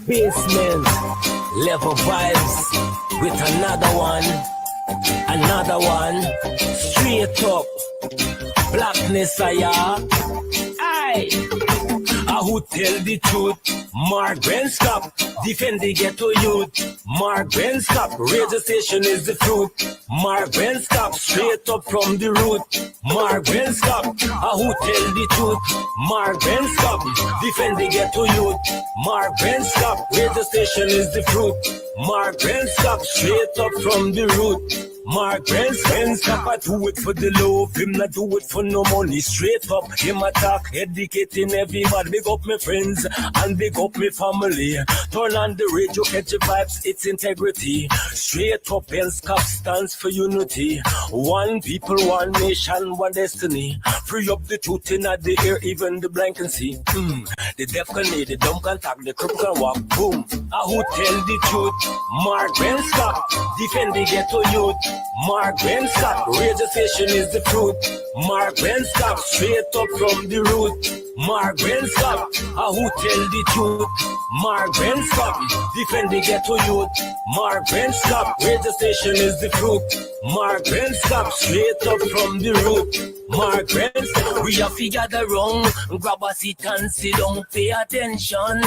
Basement level vibes with another one, straight up blackness. Aye. Who tell the truth? Mark Ben Scott, defend the ghetto youth. Mark Ben Scott, radio station is the truth. Mark Ben Scott, straight up from the root. Mark Ben Scott, who tell the truth? Mark Ben Scott, defend the ghetto youth. Mark Ben Scott, radio station is the truth. Mark Ben Scott, straight up from the root. Mark Ben Scott, I do it for the love, him not do it for no money. Straight up, him attack, educating everybody. Big up my friends and big up my family. Turn on the radio, catch the vibes, it's integrity. Straight up, Ben Scott stands for unity. One people, one nation, one destiny. Free up the truth in the air, even the blind can see. The deaf can hear, the dumb can talk, the cripple can walk. Boom. Who tell the truth? Mark Ben Scott, defend the ghetto youth. Mark Ben Scott, radio station is the truth. Mark Ben Scott, straight up from the root. Mark Ben Scott, who tell the truth? Mark Ben Scott, defend the ghetto youth. Mark Ben Scott, radio station is the truth. Mark Ben Scott, straight up from the root. Mark Ben Scott, we have to gather wrong, grab a seat and sit down, pay attention.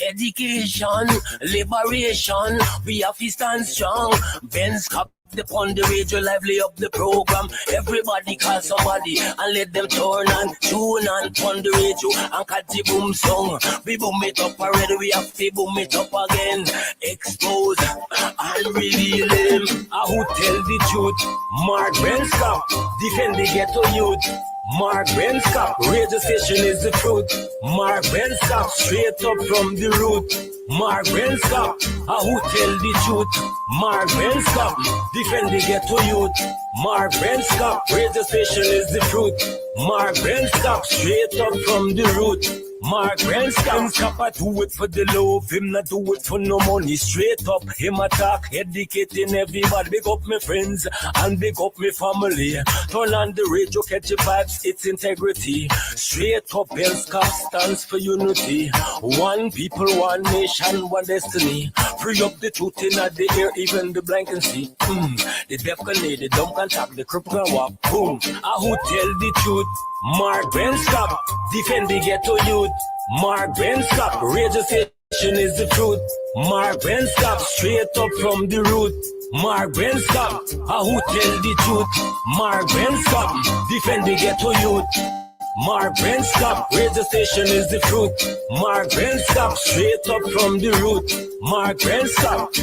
Education, liberation, we have to stand strong. Ben Scott upon the radio, lively up the program. Everybody call somebody and let them turn and tune and on the radio and catch the boom song. We boom it up already, we have to boom it up again. Expose and reveal him. Who tell the truth? Mark Ben Scott, defend the ghetto youth. Mark Ben Scott, radio station is the truth. Mark Ben Scott, straight up from the root. Mark Ben Scott, who tell the truth? Mark Ben Scott, defend the ghetto youth. Mark Ben Scott, radio station is the truth. Mark Ben Scott, straight up from the root. Mark Ben Scott, I do it for the love, him not do it for no money. Straight up, him attack, educating everybody. Big up my friends and big up my family. Turn on the radio, catch the vibes, it's integrity. Straight up, Ben Scott stands for unity. One people, one nation, one destiny. Free up the truth in the air, even the blind can see. The deaf can hear, the dumb can talk, the cripple can walk. Boom. Who tell the truth? Mark Ben Scott, defend the ghetto youth. Mark Ben Scott, radio station is the truth. Mark Ben Scott, straight up from the root. Mark Ben Scott, who tell the truth? Mark Ben Scott, defend the ghetto youth. Mark Ben Scott, radio station is the truth. Mark Ben Scott, straight up from the root. Mark Ben Scott.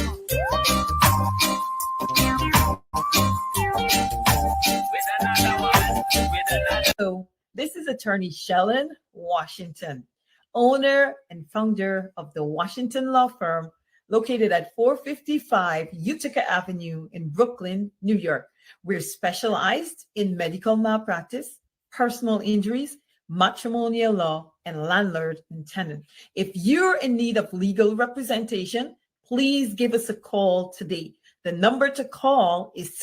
So, this is attorney Shellon Washington, owner and founder of the Washington Law Firm, located at 455 Utica Avenue in Brooklyn, New York. We're specialized in medical malpractice, personal injuries, matrimonial law, and landlord and tenant. If you're in need of legal representation, please give us a call today. The number to call is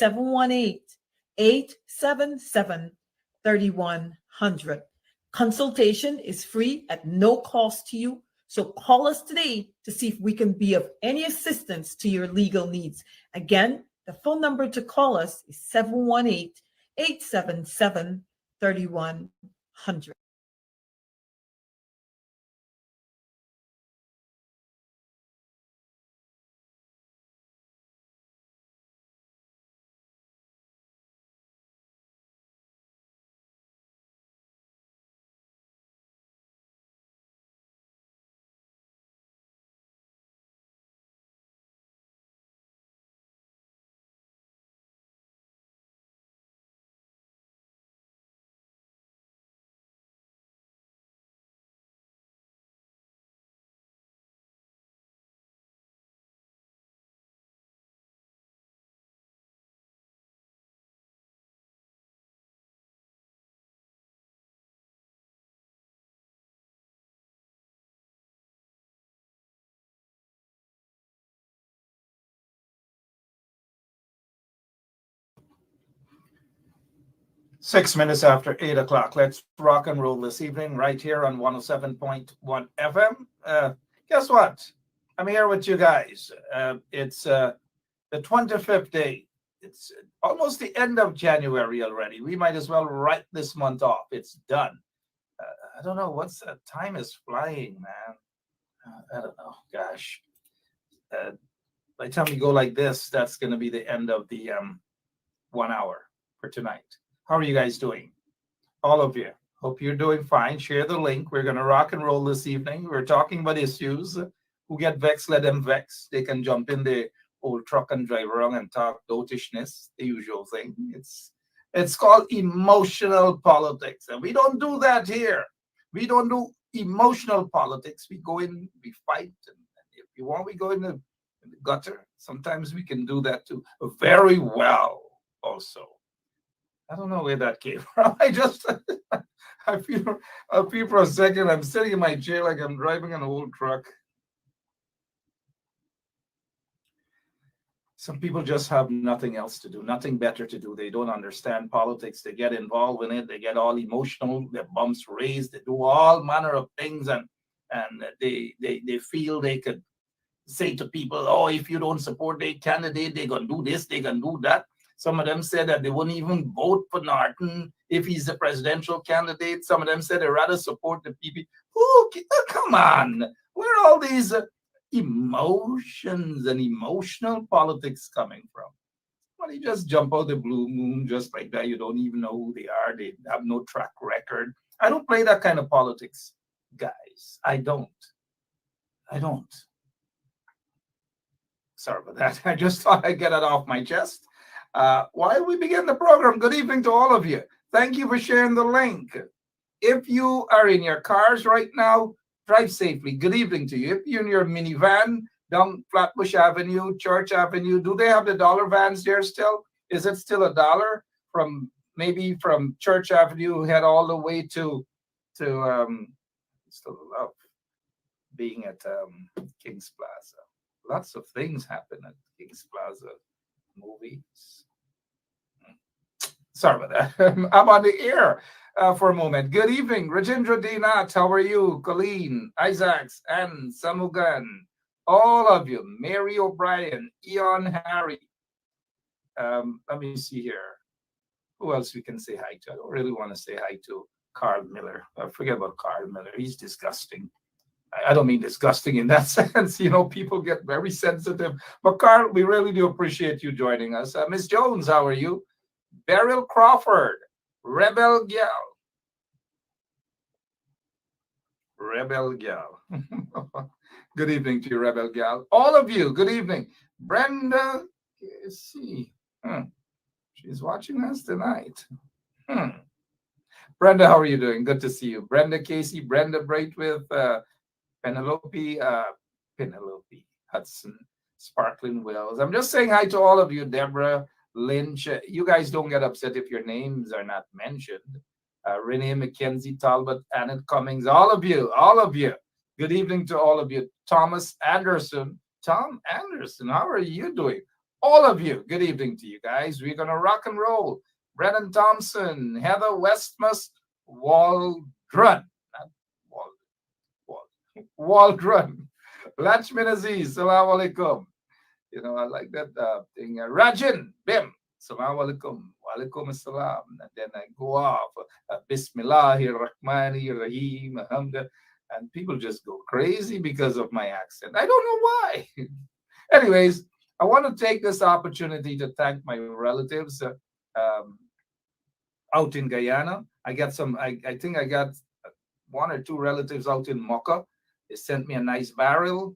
718-877-3100. Consultation is free at no cost to you. So call us today to see if we can be of any assistance to your legal needs. Again, the phone number to call us is 718-877-3100. Six minutes after 8 o'clock. Let's rock and roll this evening right here on 107.1 FM. Guess what? I'm here with you guys. It's the 25th day. It's almost the end of January already. We might as well write this month off. It's done. I don't know. What's time is flying, man. I don't know. Gosh. By the time we go like this, that's going to be the end of the 1 hour for tonight. How are you guys doing? All of you. Hope you're doing fine. Share the link. We're going to rock and roll this evening. We're talking about issues. Who get vexed, let them vex. They can jump in the old truck and drive around and talk dotishness, the usual thing. It's called emotional politics. And we don't do that here. We don't do emotional politics. We go in, we fight. And if you want, we go in the gutter. Sometimes we can do that too. Very well also. I don't know where that came from. I feel for a second, I'm sitting in my chair like I'm driving an old truck. Some people just have nothing else to do, nothing better to do. They don't understand politics. They get involved in it. They get all emotional. Their bumps raised. They do all manner of things, and they feel they could say to people, "Oh, if you don't support their candidate, they're gonna do this, they're gonna do that." Some of them said that they wouldn't even vote for Norton if he's the presidential candidate. Some of them said they'd rather support the PP. Come on. Where are all these emotions and emotional politics coming from? Well, you just jump out the blue moon just like that. You don't even know who they are. They have no track record. I don't play that kind of politics, guys. I don't. Sorry about that. I just thought I'd get it off my chest. While we begin the program, good evening to all of you. Thank you for sharing the link. If you are in your cars right now, drive safely. Good evening to you. If you're in your minivan down Flatbush Avenue, Church Avenue, do they have the dollar vans there still? Is it still $1 from Church Avenue head all the way to still love being at Kings Plaza. Lots of things happen at Kings Plaza. Movies. Sorry about that. I'm on the air for a moment. Good evening, Rajendra Dinat. How are you? Colleen, Isaacs, and Samugan. All of you. Mary O'Brien, Eon Harry. Let me see here. Who else we can say hi to? I don't really want to say hi to Carl Miller. Forget about Carl Miller. He's disgusting. I don't mean disgusting in that sense. You know, people get very sensitive. But Carl, we really do appreciate you joining us. Miss Jones, how are you? Beryl Crawford, Rebel Gal. Good evening to you, Rebel Gal. All of you, good evening. Brenda, let's see. She's watching us tonight. Brenda, how are you doing? Good to see you. Brenda Casey, Brenda Braithwaite, Penelope Hudson, Sparkling Wells. I'm just saying hi to all of you, Deborah, Lynch. You guys don't get upset if your names are not mentioned. Renee McKenzie, Talbot, Annette Cummings, all of you. Good evening to all of you. Thomas Anderson. Tom Anderson, how are you doing? All of you, good evening to you guys. We're going to rock and roll. Brennan Thompson, Heather Westmus, Waldron. Waldron. Lachman Aziz, Salaam alaikum. I like that thing. Rajan, Bim, Salaam alaikum. Walaikum assalam. And then I go off. Bismillahir Rahmanir Rahim. Alhamdulillah. And people just go crazy because of my accent. I don't know why. Anyways, I want to take this opportunity to thank my relatives um, out in Guyana. I think I got one or two relatives out in Mocha. They sent me a nice barrel.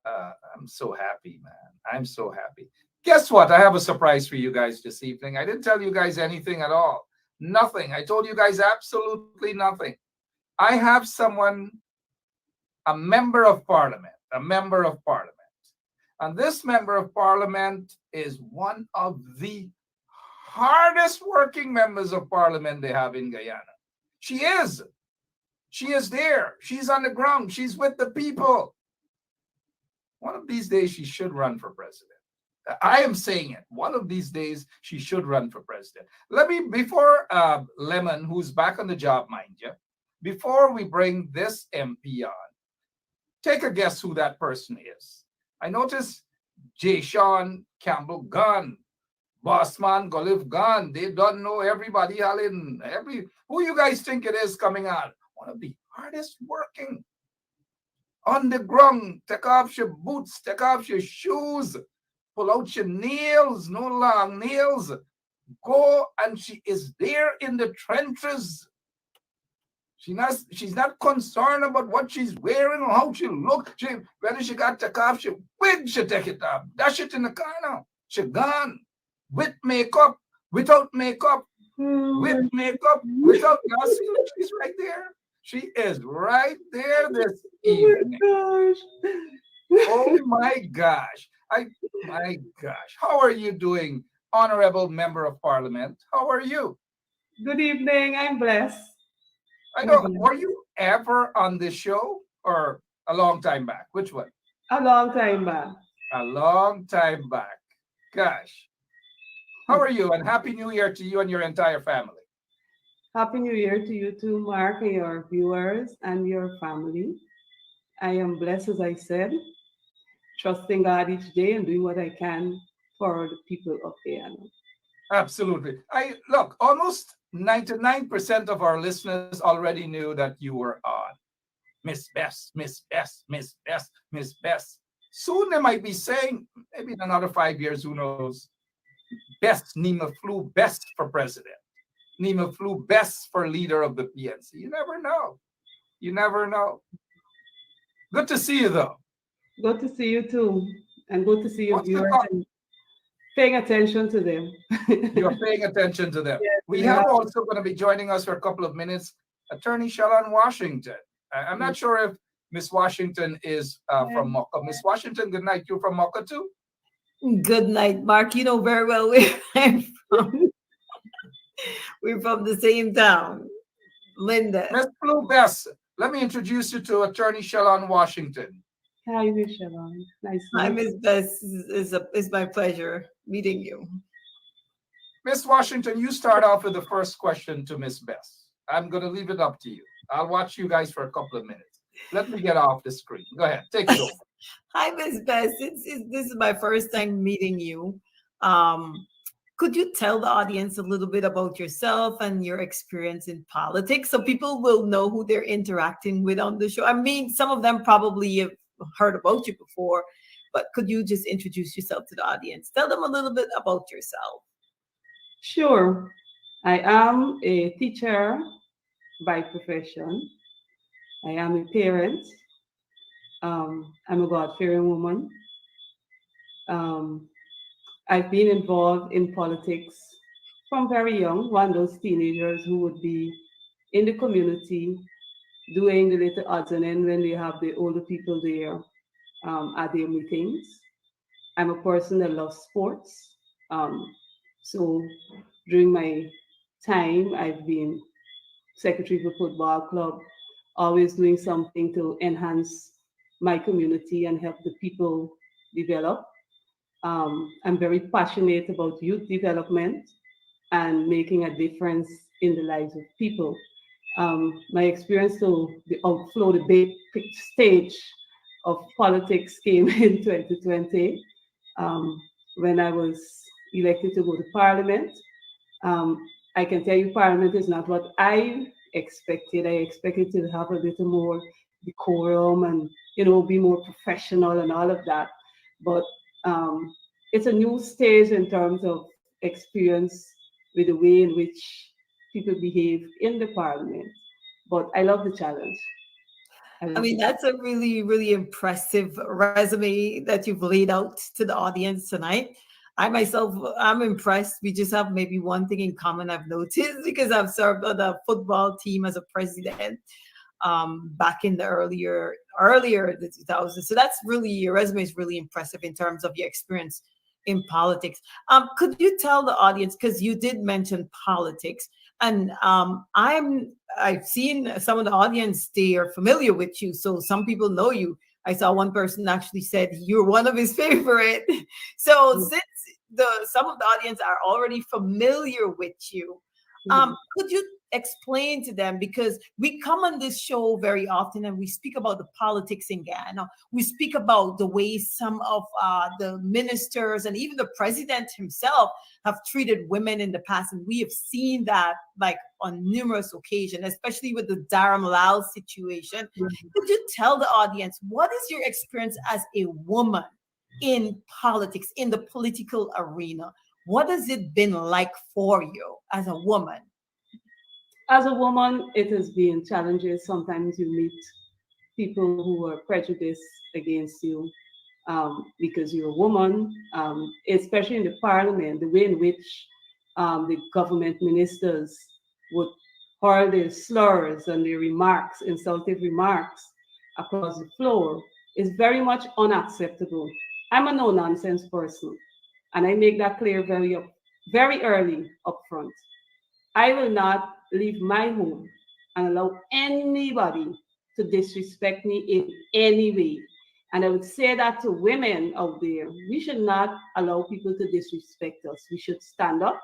I'm so happy, man. I'm so happy. Guess what? I have a surprise for you guys this evening. I didn't tell you guys anything at all. Nothing. I told you guys absolutely nothing. I have someone, a member of parliament, And this member of parliament is one of the hardest working members of parliament they have in Guyana. She is. She is there. She's on the ground. She's with the people. One of these days, she should run for president. I am saying it. One of these days, she should run for president. Before Lemon, who's back on the job, mind you, before we bring this MP on, take a guess who that person is. I notice J. Sean Campbell Gunn, Bossman Goliv Gunn. They don't know everybody, Allen. Who you guys think it is coming out? One of the hardest working. On the ground, take off your boots, take off your shoes, pull out your nails, no long nails. Go, and she is there in the trenches. She's not concerned about what she's wearing or how she look. Whether she got to take off your wig, she take it off. Dash it in the corner. She gone. With makeup, without makeup, with makeup, without glasses. She's right there. She is right there this evening. Oh my gosh. My gosh. How are you doing, Honorable Member of Parliament? How are you? Good evening. I'm blessed. I know. Were you ever on this show or a long time back? Which one? A long time back. A long time back. Gosh. How are you? And Happy New Year to you and your entire family. Happy New Year to you too, Mark, and your viewers and your family. I am blessed, as I said, trusting God each day and doing what I can for the people of Guyana. Absolutely. Look, almost 99% of our listeners already knew that you were on. Miss Bess, Miss Bess, Miss Bess, Miss Bess. Soon they might be saying, maybe in another 5 years, who knows, Best Nea Flu, best for president. Nea Flu, best for leader of the PNC. You never know. You never know. Good to see you, though. Good to see you too. And good to see your What's the viewers and paying attention to them. You're paying attention to them. Yes, We we have are. also going to be joining us for a couple of minutes, Attorney Shellon Washington. I'm not sure if Miss Washington is from Mocha. Miss Washington, good night. You from Mocha too? Good night, Mark. You know very well where I'm from. We're from the same town, Linda. Miss Blue Bess, let me introduce you to Attorney Shellon Washington. Hi, Miss Shellon. Nice to Hi, meet you. Miss Bess. It's my pleasure meeting you. Miss Washington, you start off with the first question to Miss Bess. I'm going to leave it up to you. I'll watch you guys for a couple of minutes. Let me get off the screen. Go ahead. Take it over. Hi, Miss Bess. This is my first time meeting you. Could you tell the audience a little bit about yourself and your experience in politics so people will know who they're interacting with on the show? I mean, some of them probably have heard about you before, but could you just introduce yourself to the audience? Tell them a little bit about yourself. Sure. I am a teacher by profession. I am a parent. I'm a God-fearing woman. I've been involved in politics from very young, one of those teenagers who would be in the community doing the little odds and ends when they have the older people there at their meetings. I'm a person that loves sports. So during my time, I've been secretary for football club, always doing something to enhance my community and help the people develop. I'm very passionate about youth development and making a difference in the lives of people. My experience to the outflow, the big stage of politics came in 2020 um, when I was elected to go to Parliament. Um, I can tell you, Parliament is not what I expected. I expected to have a little more decorum and be more professional and all of that. But um, it's a new stage in terms of experience with the way in which people behave in the Parliament. But I love the challenge. I I love mean, the challenge. that's a really, really impressive resume that you've laid out to the audience tonight. I myself, I'm impressed. We just have maybe one thing in common I've noticed because I've served on the football team as a president back in the earlier the 2000s. So that's really, your resume is really impressive in terms of your experience in politics. Could you tell the audience, because you did mention politics, and I've seen some of the audience, they are familiar with you, so some people know you. I saw one person actually said you're one of his favorite. So Mm, since the some of the audience are already familiar with you, mm, could you explain to them, because we come on this show very often and we speak about the politics in Ghana. We speak about the way some of the ministers and even the president himself have treated women in the past, and we have seen that like on numerous occasions, especially with the Dharam Lal situation. mm. Could you tell the audience what is your experience as a woman in politics, in the political arena? What has it been like for you as a woman? As a woman, it has been challenges. Sometimes you meet people who are prejudiced against you because you're a woman, especially in the parliament, the way in which the government ministers would hurl their slurs and their remarks, insultive remarks across the floor is very much unacceptable. I'm a no nonsense person, and I make that clear very early up front. I will not leave my home and allow anybody to disrespect me in any way. And I would say that to women out there, we should not allow people to disrespect us. We should stand up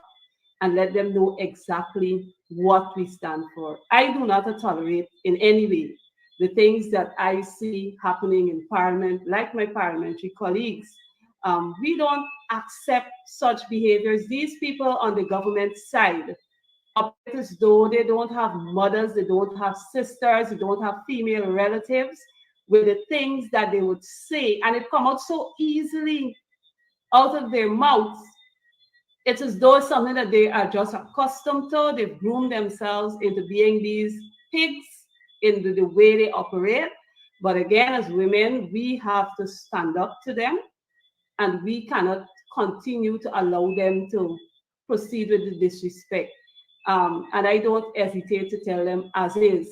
and let them know exactly what we stand for. I do not tolerate in any way the things that I see happening in Parliament, like my parliamentary colleagues. We don't accept such behaviors. These people on the government side operate as though they don't have mothers, they don't have sisters, they don't have female relatives with the things that they would say, and it come out so easily out of their mouths. It's as though it's something that they are just accustomed to. They've groomed themselves into being these pigs in the way they operate. But again, as women, we have to stand up to them, and we cannot continue to allow them to proceed with the disrespect. And I don't hesitate to tell them as is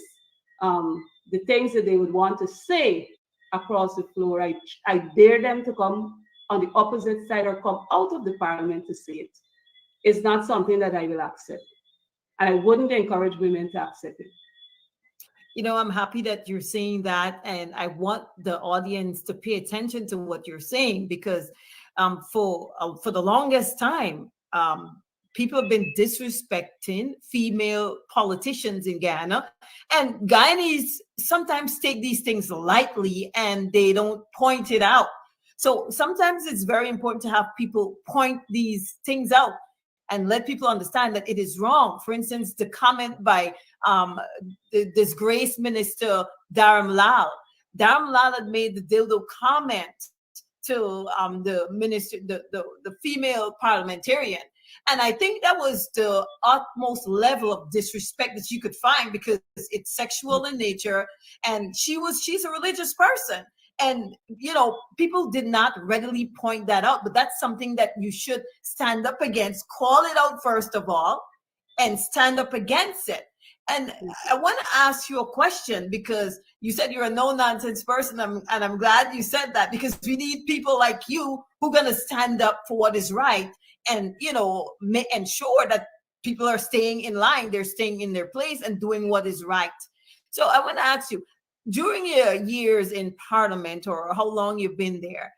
the things that they would want to say across the floor. I dare them to come on the opposite side or come out of the parliament to say it. It's not something that I will accept. And I wouldn't encourage women to accept it. I'm happy that you're saying that, and I want the audience to pay attention to what you're saying, because for the longest time, people have been disrespecting female politicians in Ghana, and Guyanese sometimes take these things lightly and they don't point it out. So sometimes it's very important to have people point these things out and let people understand that it is wrong. For instance, the comment by the disgraced minister Dharam Lal. Dharam Lal had made the dildo comment to the minister, the female parliamentarian. And I think that was the utmost level of disrespect that you could find, because it's sexual in nature. And she's a religious person. And, people did not readily point that out, but that's something that you should stand up against, call it out first of all, and stand up against it. And I want to ask you a question, because you said you're a no nonsense person, and I'm glad you said that, because we need people like you who are going to stand up for what is right, and ensure that people are staying in line, they're staying in their place and doing what is right. So I want to ask you, during your years in Parliament, or how long you've been there,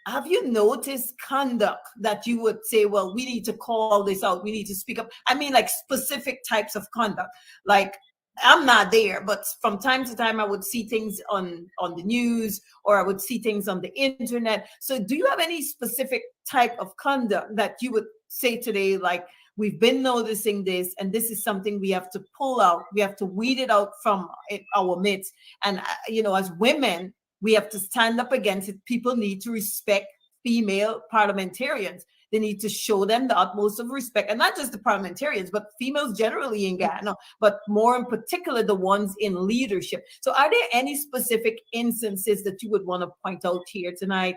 have you noticed conduct that you would say, well, we need to call this out, we need to speak up? I mean, like specific types of conduct, like I'm not there, but from time to time I would see things on the news, or I would see things on the internet. So do you have any specific type of conduct that you would say today, like, we've been noticing this, and this is something we have to pull out, we have to weed it out from our midst, and as women, we have to stand up against it. People need to respect female parliamentarians. They need to show them the utmost of respect, and not just the parliamentarians, but females generally in Ghana, but more in particular, the ones in leadership. So are there any specific instances that you would want to point out here tonight?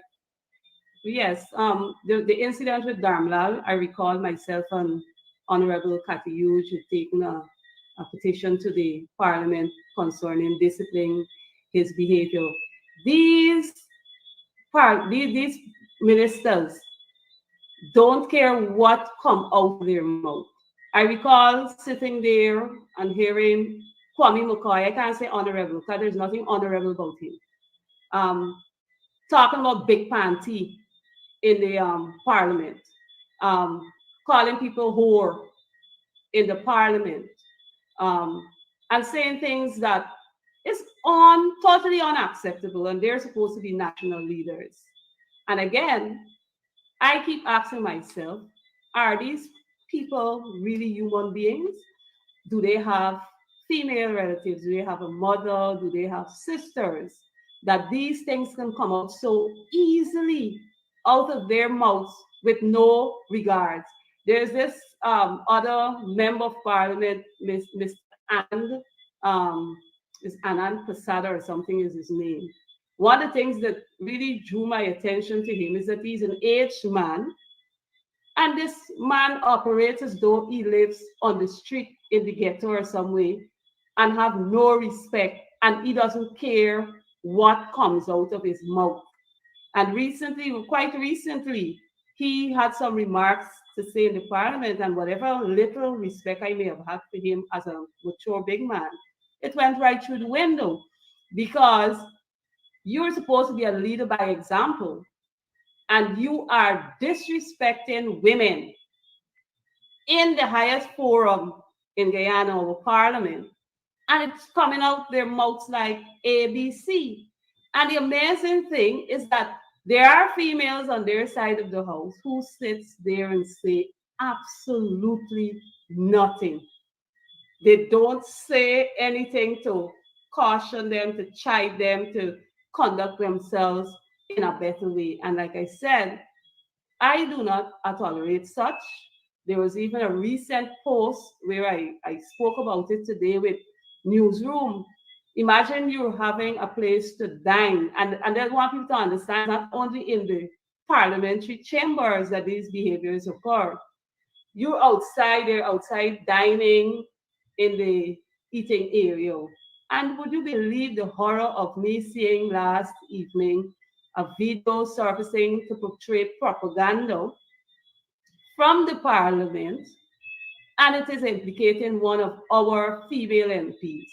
Yes, the incident with Darmlal, I recall myself and Honorable Cathy Hughes had taken a petition to the Parliament concerning disciplining his behavior. These ministers don't care what come out of their mouth. I recall sitting there and hearing Kwame McCoy, I can't say honorable because there's nothing honorable about him, talking about big panty in the Parliament, calling people whore in the Parliament, and saying things that is totally unacceptable, and they're supposed to be national leaders. And again, I keep asking myself, are these people really human beings? Do they have female relatives? Do they have a mother? Do they have sisters? That these things can come out so easily out of their mouths with no regards. There's this other member of parliament, Miss Anand Pasada or something is his name. One of the things that really drew my attention to him is that he's an aged man, and this man operates as though he lives on the street in the ghetto or some way, and have no respect, and he doesn't care what comes out of his mouth. And quite recently, he had some remarks to say in the Parliament, and whatever little respect I may have had for him as a mature big man, it went right through the window, because you're supposed to be a leader by example, and you are disrespecting women in the highest forum in Guyana, our Parliament, and it's coming out their mouths like ABC. And the amazing thing is that there are females on their side of the house who sits there and say absolutely nothing. They don't say anything to caution them, to chide them, to conduct themselves in a better way. And like I said, I do not tolerate such. There was even a recent post where I spoke about it today with Newsroom. Imagine you're having a place to dine, and I want people to understand not only in the parliamentary chambers that these behaviors occur. You're outside, they're outside dining in the eating area. And would you believe the horror of me seeing last evening a video surfacing to portray propaganda from the Parliament, and it is implicating one of our female MPs.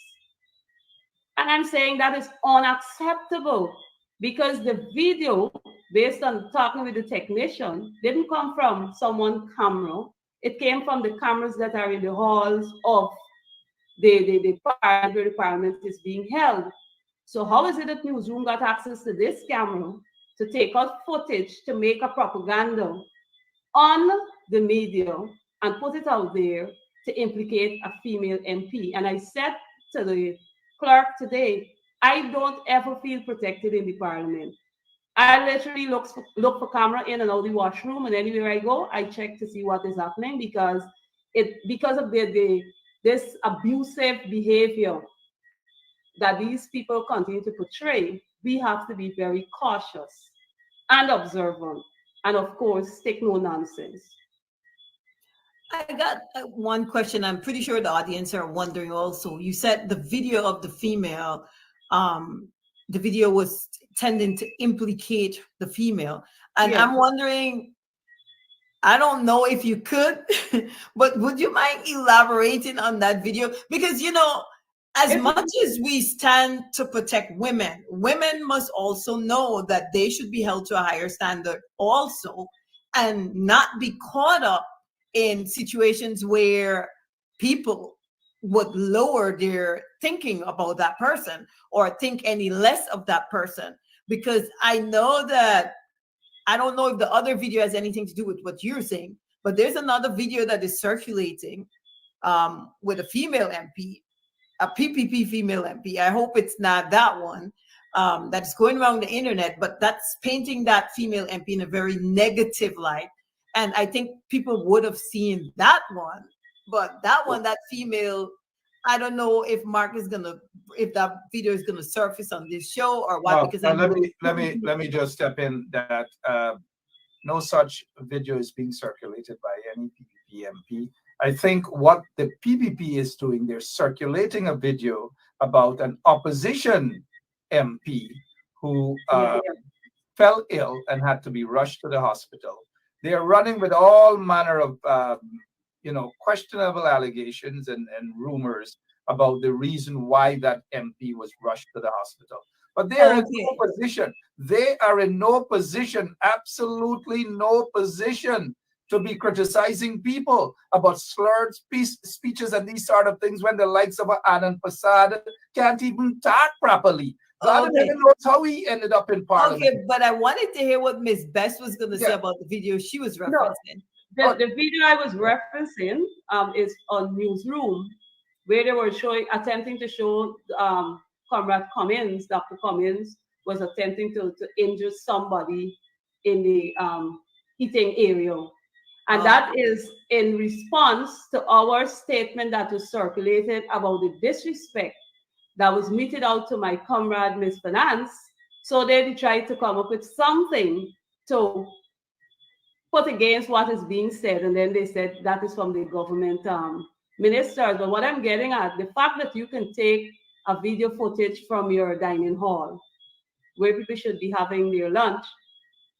And I'm saying that is unacceptable, because the video, based on talking with the technician, didn't come from someone's camera. It came from the cameras that are in the halls of the parliament where the parliament is being held. So how is it that Newsroom got access to this camera to take out footage to make a propaganda on the media and put it out there to implicate a female MP? And I said to the clerk today, I don't ever feel protected in the Parliament. I literally look for camera in and out the washroom, and anywhere I go, I check to see what is happening, because of this abusive behavior that these people continue to portray. We have to be very cautious and observant, and of course, take no nonsense. I got one question. I'm pretty sure the audience are wondering also. You said the video of the female, the video was tending to implicate the female. And Yeah. I'm wondering, I don't know if you could, but would you mind elaborating on that video? Because, as much as we stand to protect women, women must also know that they should be held to a higher standard also, and not be caught up in situations where people would lower their thinking about that person or think any less of that person. Because I know that, I don't know if the other video has anything to do with what you're saying, but there's another video that is circulating with a female MP, a PPP female MP. I hope it's not that one that's going around the internet, but that's painting that female MP in a very negative light. And I think people would have seen that one, but that one, that female, I don't know if Mark is gonna, if that video is gonna surface on this show or what. Because I know let me just step in that no such video is being circulated by any PPP MP. I think what the PPP is doing, they're circulating a video about an opposition MP who fell ill and had to be rushed to the hospital. They are running with all manner of questionable allegations and rumors about the reason why that MP was rushed to the hospital. But they are in no position. They are in no position, absolutely no position, to be criticizing people about slurred speeches and these sort of things when the likes of Anand Prasad can't even talk properly. God never knows how he ended up in Parliament. Okay, but I wanted to hear what Miss Bess was going to say about the video she was referencing. No, the video I was referencing is on Newsroom, where they were attempting to show Comrade Cummins, Dr. Cummins, was attempting to injure somebody in the heating area. And that is in response to our statement that was circulated about the disrespect that was meted out to my comrade, Ms. Finance. So they tried to come up with something to put against what is being said. And then they said that is from the government ministers. But what I'm getting at, the fact that you can take a video footage from your dining hall where people should be having their lunch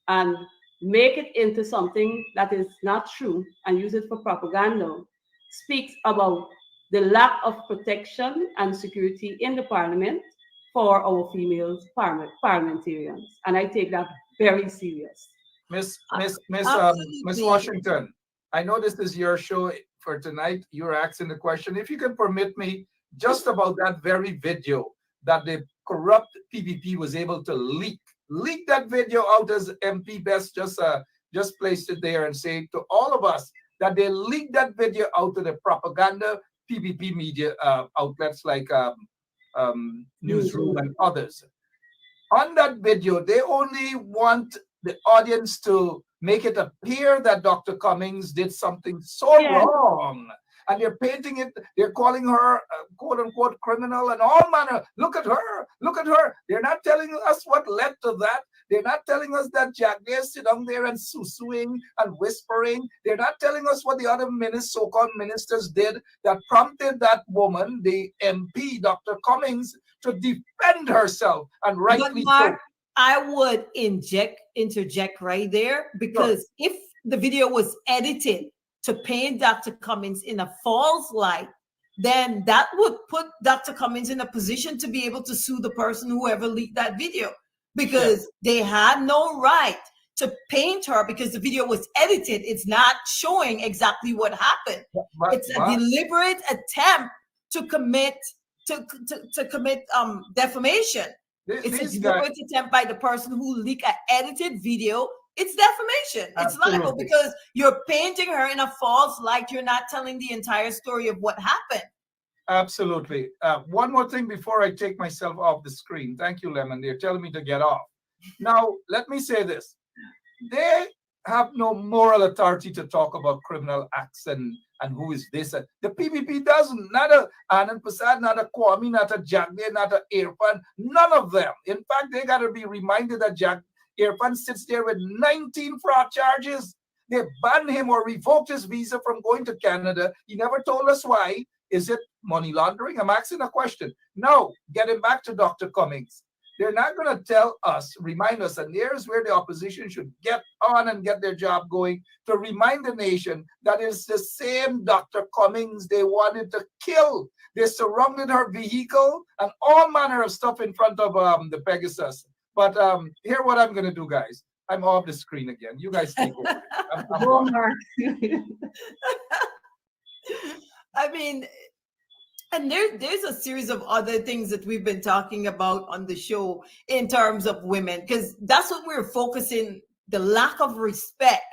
and make it into something that is not true and use it for propaganda speaks about the lack of protection and security in the parliament for our female parliamentarians. And I take that very serious. Miss Washington, I know this is your show for tonight. You're asking the question. If you can permit me, just about that very video that the corrupt PPP was able to leak that video out, as MP Bess just placed it there, and say to all of us that they leaked that video out to the propaganda PPP media outlets like Newsroom and others. On that video, they only want the audience to make it appear that Dr. Cummings did something so wrong. And they're painting it, they're calling her a quote-unquote criminal and all manner. Look at her, look at her. They're not telling us what led to that. They're not telling us that Jack there sit down there and suing and whispering. They're not telling us what the other so-called ministers did that prompted that woman, the MP, Dr. Cummings, to defend herself, and rightly so. I would interject right there, because if the video was edited to paint Dr. Cummings in a false light, then that would put Dr. Cummings in a position to be able to sue the person whoever leaked that video, because they had no right to paint her because the video was edited. It's not showing exactly what happened. It's a deliberate attempt to commit defamation. It's a deliberate attempt by the person who leaked an edited video. It's defamation. It's libel, because you're painting her in a false light. You're not telling the entire story of what happened. Absolutely. One more thing before I take myself off the screen. Thank you, Lemon. They're telling me to get off. Now, let me say this. They have no moral authority to talk about criminal acts and who is this. The PPP doesn't. Not a Anand Prasad, not a Kwame, not a Jack there, not a Irfan. None of them. In fact, they got to be reminded that Jack Irfan sits there with 19 fraud charges. They banned him or revoked his visa from going to Canada. He never told us why. Is it money laundering? I'm asking a question. No, getting back to Dr. Cummings. They're not going to tell us, remind us, and there's where the opposition should get on and get their job going, to remind the nation that it's the same Dr. Cummings they wanted to kill. They surrounded her vehicle and all manner of stuff in front of the Pegasus. But here what I'm going to do, guys. I'm off the screen again. You guys take over. I mean, And there's a series of other things that we've been talking about on the show in terms of women, because that's what we're focusing, the lack of respect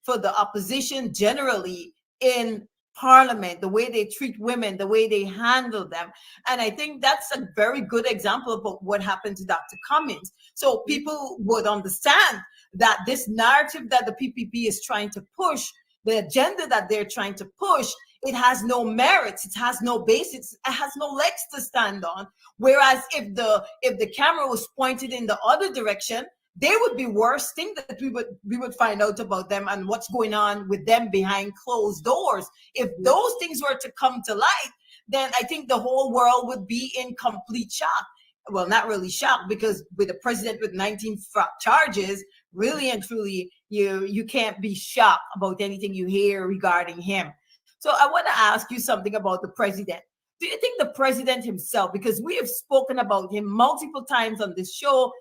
for the opposition generally in parliament, the way they treat women, the way they handle them. And I think that's a very good example of what happened to Dr. Cummings. So people would understand that this narrative that the PPP is trying to push, the agenda that they're trying to push, it has no merits, it has no basis, it has no legs to stand on. Whereas if the camera was pointed in the other direction, there would be worse things that we would find out about them and what's going on with them behind closed doors. If those things were to come to light, then I think the whole world would be in complete shock. Well, not really shocked, because with a president with 19 charges, really and truly, you can't be shocked about anything you hear regarding him. So I want to ask you something about the president. Do you think the president himself, because we have spoken about him multiple times on this show,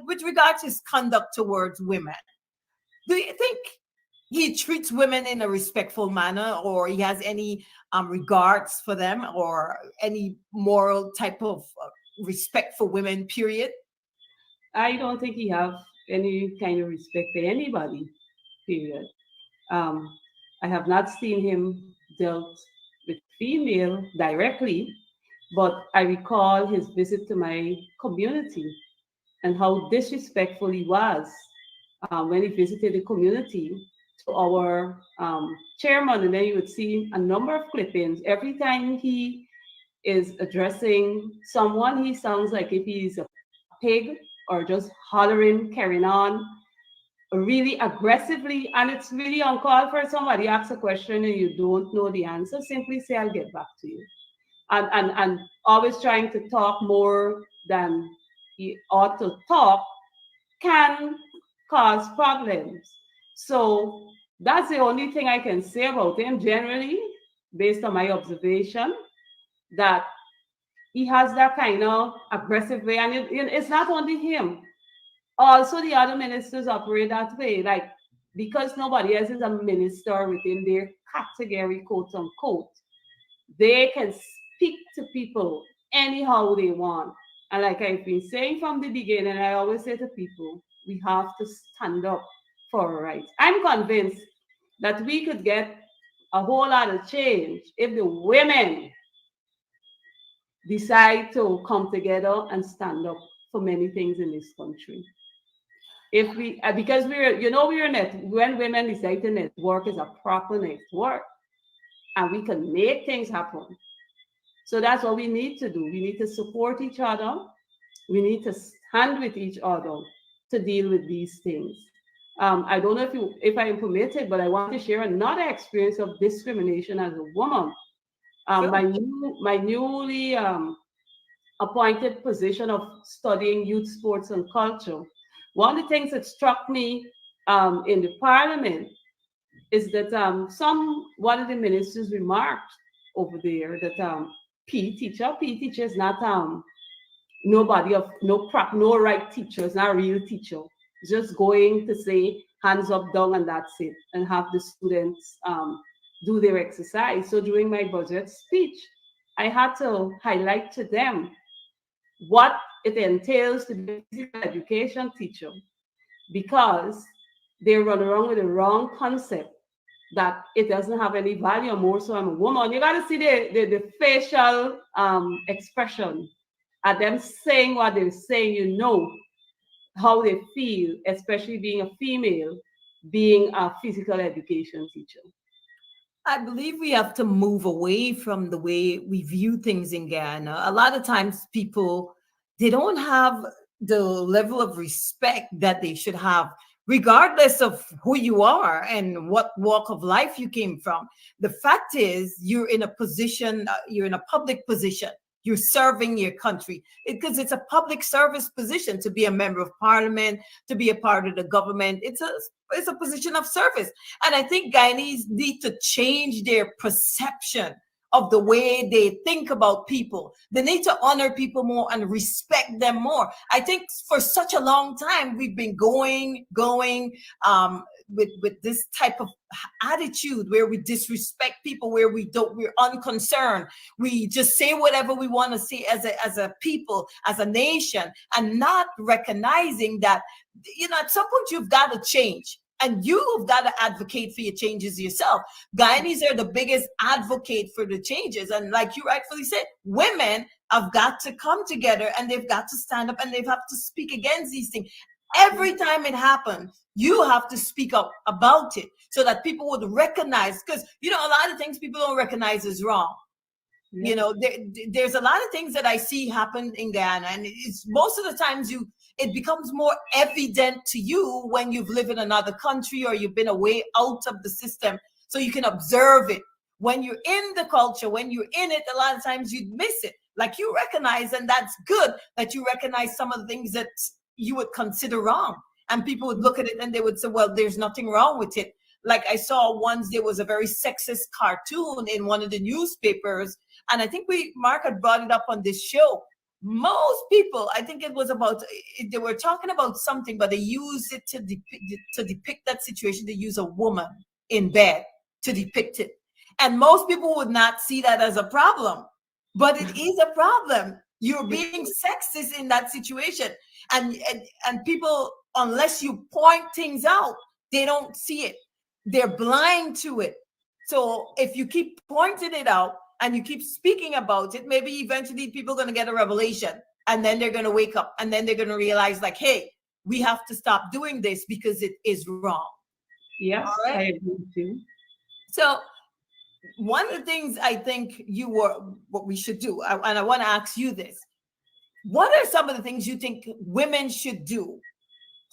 with regard to his conduct towards women, do you think he treats women in a respectful manner, or he has any regards for them, or any moral type of respect for women, period? I don't think he have any kind of respect for anybody, period. I have not seen him dealt with female directly, but I recall his visit to my community and how disrespectful he was when he visited the community to our chairman. And then you would see a number of clippings. Every time he is addressing someone, he sounds like if he's a pig or just hollering, carrying on really aggressively. And it's really uncalled for. Somebody asks a question and you don't know the answer, simply say, I'll get back to you. And always trying to talk more than he ought to talk can cause problems. So that's the only thing I can say about him generally, based on my observation, that he has that kind of aggressive way. And it's not only him. Also, the other ministers operate that way. Like, because nobody else is a minister within their category, quote unquote, they can speak to people anyhow they want. And like I've been saying from the beginning, I always say to people, we have to stand up for our rights. I'm convinced that we could get a whole lot of change if the women decide to come together and stand up for many things in this country. If we, because when women decide to network, is a proper network, and we can make things happen. So that's what we need to do. We need to support each other. We need to stand with each other to deal with these things. I don't know if I am permitted, but I want to share another experience of discrimination as a woman. Sure. My newly appointed position of studying youth sports and culture. One of the things that struck me in the parliament is that one of the ministers remarked over there that PE teacher is not nobody of no right teacher, it's not a real teacher. It's just going to say hands up, down, and that's it, and have the students do their exercise. So during my budget speech, I had to highlight to them what it entails to be a physical education teacher, because they run around with the wrong concept that it doesn't have any value, more so I'm a woman. You got to see the facial expression at them saying what they're saying, how they feel, especially being a female, being a physical education teacher. I believe we have to move away from the way we view things in Ghana. A lot of times people, they don't have the level of respect that they should have, regardless of who you are and what walk of life you came from. The fact is, you're in a position, you're in a public position. You're serving your country, because it's a public service position to be a member of parliament, to be a part of the government. It's a position of service. And I think Guyanese need to change their perception of the way they think about people. They need to honor people more and respect them more. I think for such a long time, we've been going with this type of attitude where we disrespect people, where we're unconcerned, we just say whatever we want to say as a people, as a nation, and not recognizing that, you know, at some point you've got to change. And you've got to advocate for your changes yourself. Guyanese are the biggest advocate for the changes. And like you rightfully said, women have got to come together and they've got to stand up and they've got to speak against these things. Every time it happens, you have to speak up about it so that people would recognize, because, you know, a lot of things people don't recognize is wrong. Yeah. You know, there's a lot of things that I see happen in Guyana, and it's most of the times it becomes more evident to you when you've lived in another country or you've been away out of the system, so you can observe it. When you're in the culture, when you're in it, a lot of times you'd miss it. Like, you recognize, and that's good that you recognize some of the things that you would consider wrong. And people would look at it and they would say, well, there's nothing wrong with it. Like, I saw once there was a very sexist cartoon in one of the newspapers, and I think Mark had brought it up on this show. Most people, I think it was about, they were talking about something, but they used it to depict that situation. They use a woman in bed to depict it. And most people would not see that as a problem, but it is a problem. You're being sexist in that situation. And people, unless you point things out, they don't see it. They're blind to it. So if you keep pointing it out and you keep speaking about it, maybe eventually people are going to get a revelation, and then they're going to wake up, and then they're going to realize, like, hey, we have to stop doing this because it is wrong. Yes, right? I agree too. So one of the things I think what we should do, and I want to ask you this, what are some of the things you think women should do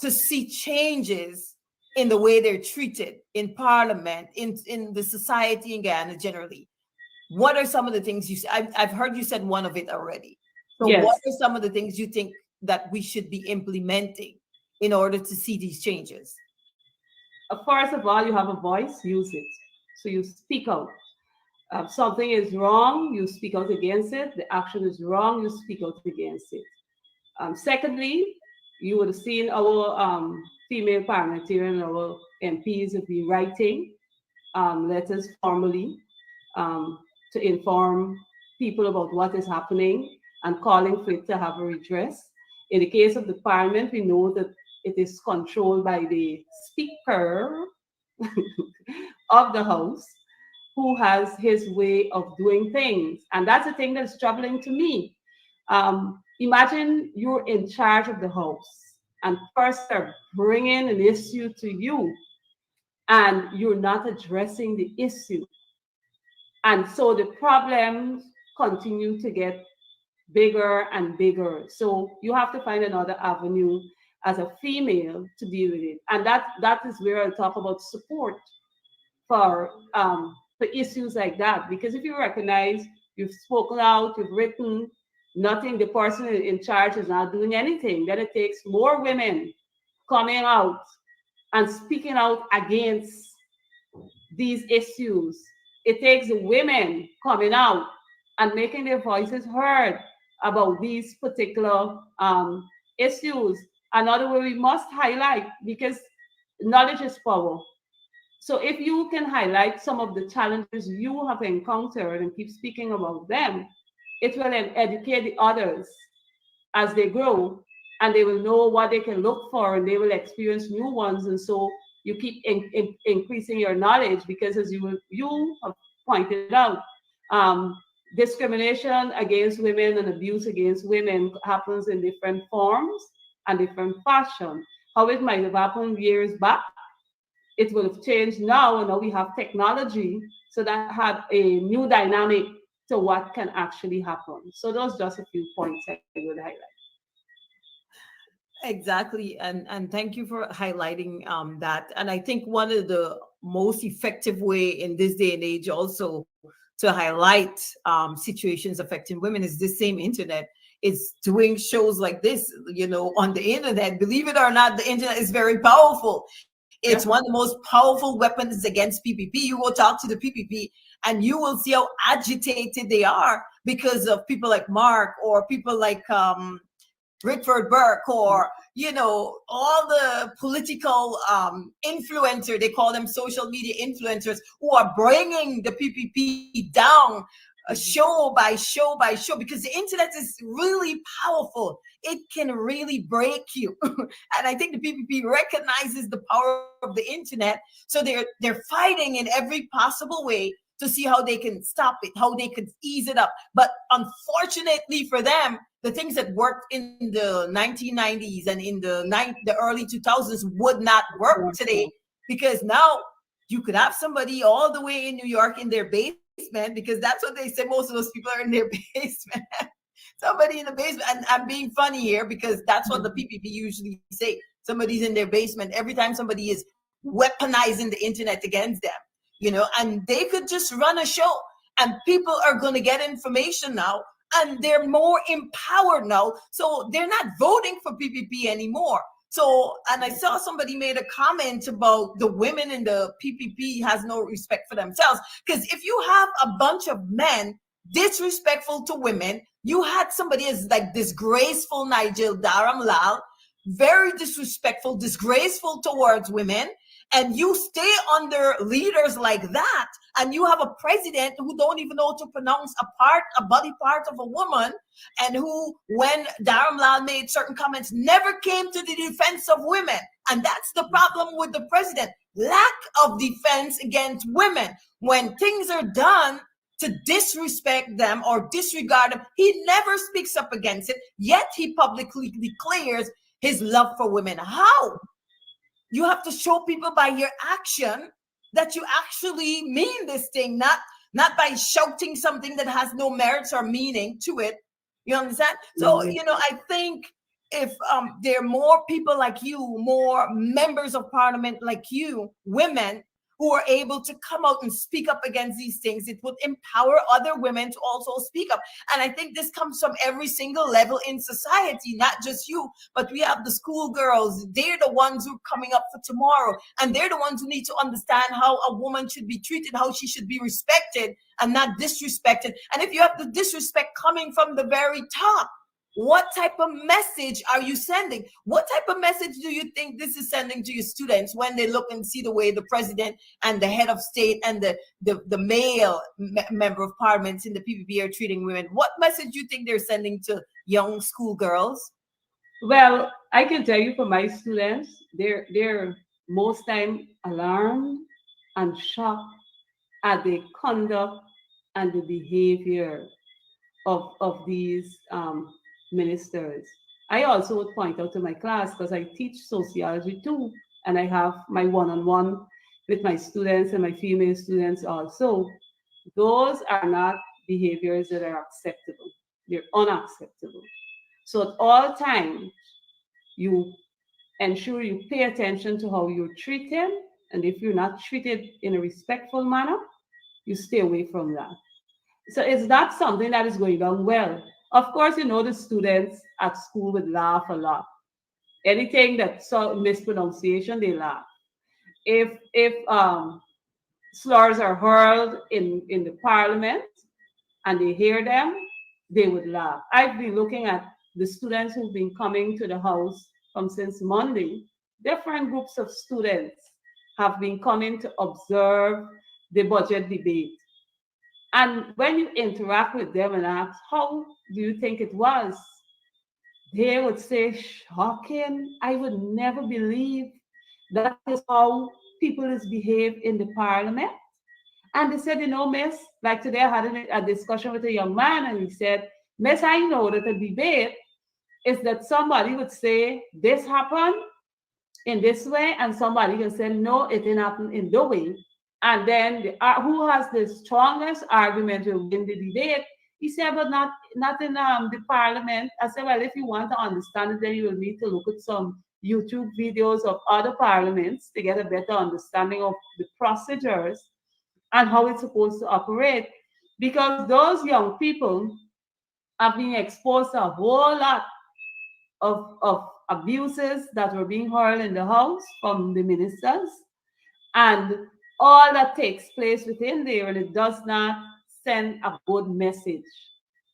to see changes in the way they're treated in Parliament, in the society in Guyana generally? What are some of the things you said? I've heard you said one of it already. So yes. What are some of the things you think that we should be implementing in order to see these changes? First of all, you have a voice, use it. So you speak out. If something is wrong, you speak out against it. The action is wrong, you speak out against it. Secondly, you would have seen our female parliamentarian, our MPs have been writing letters formally to inform people about what is happening and calling for it to have a redress. In the case of the Parliament, we know that it is controlled by the Speaker of the House, who has his way of doing things. And that's the thing that's troubling to me. Imagine you're in charge of the House, and first they're bringing an issue to you, and you're not addressing the issue. And so the problems continue to get bigger and bigger. So you have to find another avenue as a female to deal with it. And that is where I talk about support for issues like that. Because if you recognize you've spoken out, you've written, nothing, the person in charge is not doing anything, then it takes more women coming out and speaking out against these issues. It takes women coming out and making their voices heard about these particular issues. Another way we must highlight, because knowledge is power. So if you can highlight some of the challenges you have encountered and keep speaking about them, it will then educate the others as they grow, and they will know what they can look for, and they will experience new ones. And so you keep increasing your knowledge, because as you have pointed out, discrimination against women and abuse against women happens in different forms and different fashion. How it might have happened years back, it will have changed now, and now we have technology, so that had a new dynamic to what can actually happen. So those are just a few points I would highlight. Exactly, and thank you for highlighting that. And I think one of the most effective way in this day and age also to highlight situations affecting women is this same internet. It's doing shows like this, you know, on the internet. Believe it or not, the internet is very powerful. It's one of the most powerful weapons against PPP. You go talk to the PPP and you will see how agitated they are because of people like Mark or people like Rickford Burke, or all the political influencers, they call them social media influencers, who are bringing the PPP down show by show by show, because the internet is really powerful. It can really break you. And I think the PPP recognizes the power of the internet, so they're fighting in every possible way to see how they can stop it, how they can ease it up. But unfortunately for them, the things that worked in the 1990s and in the early 2000s would not work today, because now you could have somebody all the way in New York in their basement, because that's what they say. Most of those people are in their basement. Somebody in the basement. And I'm being funny here because that's what the PPP usually say. Somebody's in their basement. Every time somebody is weaponizing the internet against them, and they could just run a show, and people are going to get information now, and they're more empowered now. So they're not voting for PPP anymore. So, and I saw somebody made a comment about the women in the PPP has no respect for themselves. Because if you have a bunch of men disrespectful to women, you had somebody as like disgraceful Nigel Dharam Lal, very disrespectful, disgraceful towards women, and you stay under leaders like that, and you have a president who don't even know to pronounce a body part of a woman, and who, when Dharam Lal made certain comments, never came to the defense of women. And that's the problem with the president. Lack of defense against women. When things are done to disrespect them or disregard them, he never speaks up against it, yet he publicly declares his love for women. How? You have to show people by your action that you actually mean this thing, not by shouting something that has no merits or meaning to it. You understand? So, I think if there are more people like you, more members of parliament like you, women, who are able to come out and speak up against these things, it would empower other women to also speak up. And I think this comes from every single level in society, not just you, but we have the schoolgirls. They're the ones who are coming up for tomorrow. And they're the ones who need to understand how a woman should be treated, how she should be respected and not disrespected. And if you have the disrespect coming from the very top, what type of message are you sending? What type of message do you think this is sending to your students when they look and see the way the president and the head of state and the male member of parliament in the PPP are treating women? What message do you think they're sending to young schoolgirls? Well, I can tell you for my students, they're most time alarmed and shocked at the conduct and the behavior of these ministers. I also would point out to my class, because I teach sociology too, and I have my one-on-one with my students and my female students also. Those are not behaviors that are acceptable. They're unacceptable. So at all times, you ensure you pay attention to how you're treated, and if you're not treated in a respectful manner, you stay away from that. So it's not something that is going on well. Of course, the students at school would laugh a lot. Anything that saw mispronunciation, they laugh. If slurs are hurled in the parliament and they hear them, they would laugh. I've been looking at the students who've been coming to the house from since Monday. Different groups of students have been coming to observe the budget debate. And when you interact with them and ask, how do you think it was? They would say, shocking. I would never believe that is how people is behave in the parliament. And they said, miss, like today I had a discussion with a young man, and he said, miss, I know that the debate is that somebody would say, this happened in this way, and somebody can say, no, it didn't happen in the way. And then who has the strongest argument to win the debate? He said, but not in the parliament. I said, well, if you want to understand it, then you will need to look at some YouTube videos of other parliaments to get a better understanding of the procedures and how it's supposed to operate. Because those young people have been exposed to a whole lot of abuses that were being hurled in the house from the ministers. And all that takes place within there, and it does not send a good message.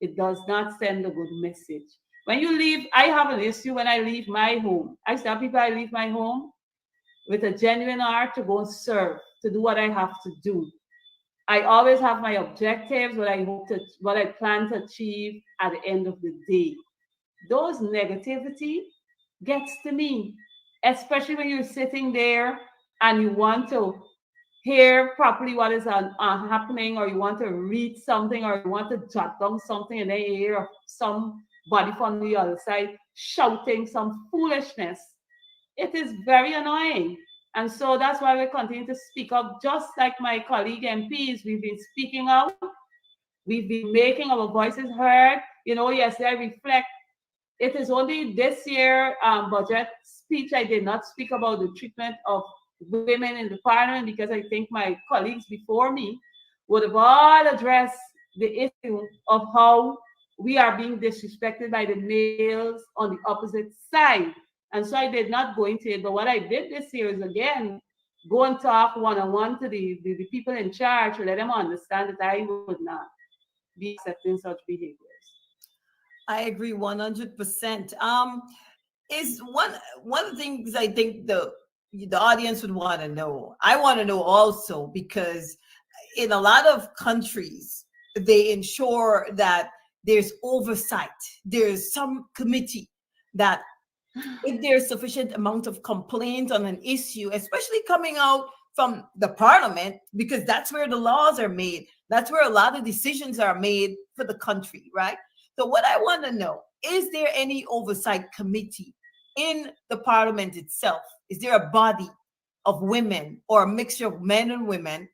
It does not send a good message. When you leave, I have an issue when I leave my home. I tell people I leave my home with a genuine heart to go and serve, to do what I have to do. I always have my objectives, what I plan to achieve at the end of the day. Those negativity gets to me, especially when you're sitting there and you want to hear properly what is happening, or you want to read something, or you want to jot down something, and then you hear somebody from the other side shouting some foolishness. It is very annoying. And so that's why we continue to speak up, just like my colleague MPs. We've been speaking out, we've been making our voices heard. Yes, I reflect. It is only this year budget speech I did not speak about the treatment of women in the parliament, because I think my colleagues before me would have all addressed the issue of how we are being disrespected by the males on the opposite side. And so I did not go into it. But what I did this year is, again, go and talk one-on-one to the people in charge to let them understand that I would not be accepting such behaviors. I agree 100%. Is one of the things I think the audience would want to know. I want to know also, because in a lot of countries, they ensure that there's oversight. There's some committee that, if there's sufficient amount of complaint on an issue, especially coming out from the parliament, because that's where the laws are made. That's where a lot of decisions are made for the country, right? So what I want to know, is there any oversight committee in the parliament itself? Is there a body of women, or a mixture of men and women,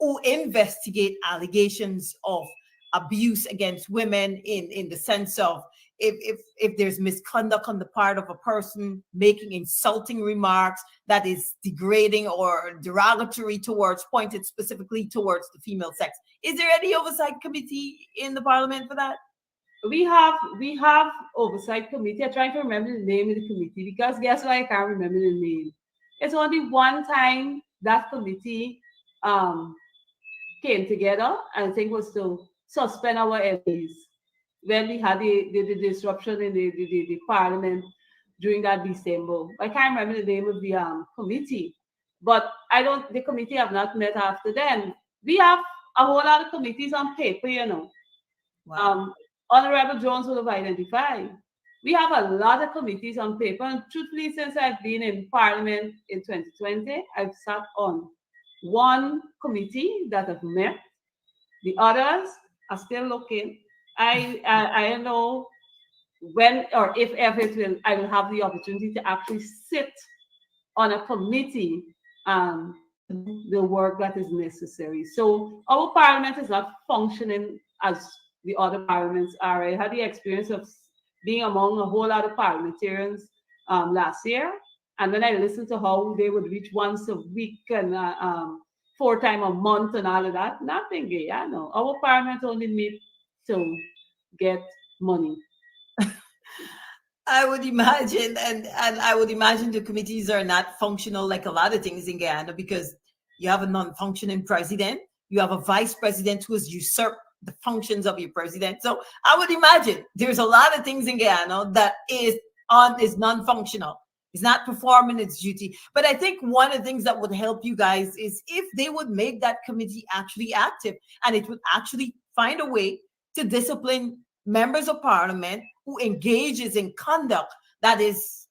who investigate allegations of abuse against women in the sense of, if there's misconduct on the part of a person making insulting remarks that is degrading or derogatory pointed specifically towards the female sex? Is there any oversight committee in the parliament for that? We have oversight committee. I'm trying to remember the name of the committee, because guess what? I can't remember the name. It's only one time that committee came together, and I think was to suspend our MPs when we had the disruption in the parliament during that December. I can't remember the name of the committee, but the committee have not met after then. We have a whole lot of committees on paper, Wow. Honorable Jones would have identified. We have a lot of committees on paper, and truthfully, since I've been in Parliament in 2020, I've sat on one committee that have met. The others are still looking. I don't know when or if ever I will have the opportunity to actually sit on a committee the work that is necessary. So our Parliament is not functioning as the other parliaments are. I had the experience of being among a whole lot of parliamentarians last year, and when I listened to how they would reach once a week and 4 times a month and all of that, nothing. Yeah, no. Our parliament only meet to get money. I would imagine, and I would imagine the committees are not functional like a lot of things in Guyana, because you have a non-functioning president, you have a vice president who has usurped the functions of your president. So I would imagine there's a lot of things in Guyana that is non-functional. It's not performing its duty. But I think one of the things that would help you guys is if they would make that committee actually active, and it would actually find a way to discipline members of parliament who engages in conduct that is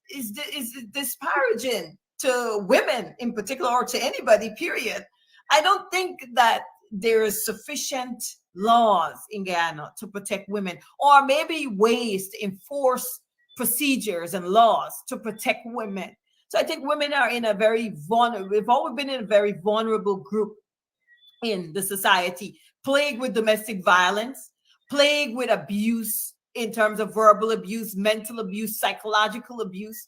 disparaging to women in particular, or to anybody, period. I don't think that there is sufficient laws in Guyana to protect women, or maybe ways to enforce procedures and laws to protect women. So I think women are in a very vulnerable, we've always been in a very vulnerable group in the society, plagued with domestic violence, plagued with abuse in terms of verbal abuse, mental abuse, psychological abuse.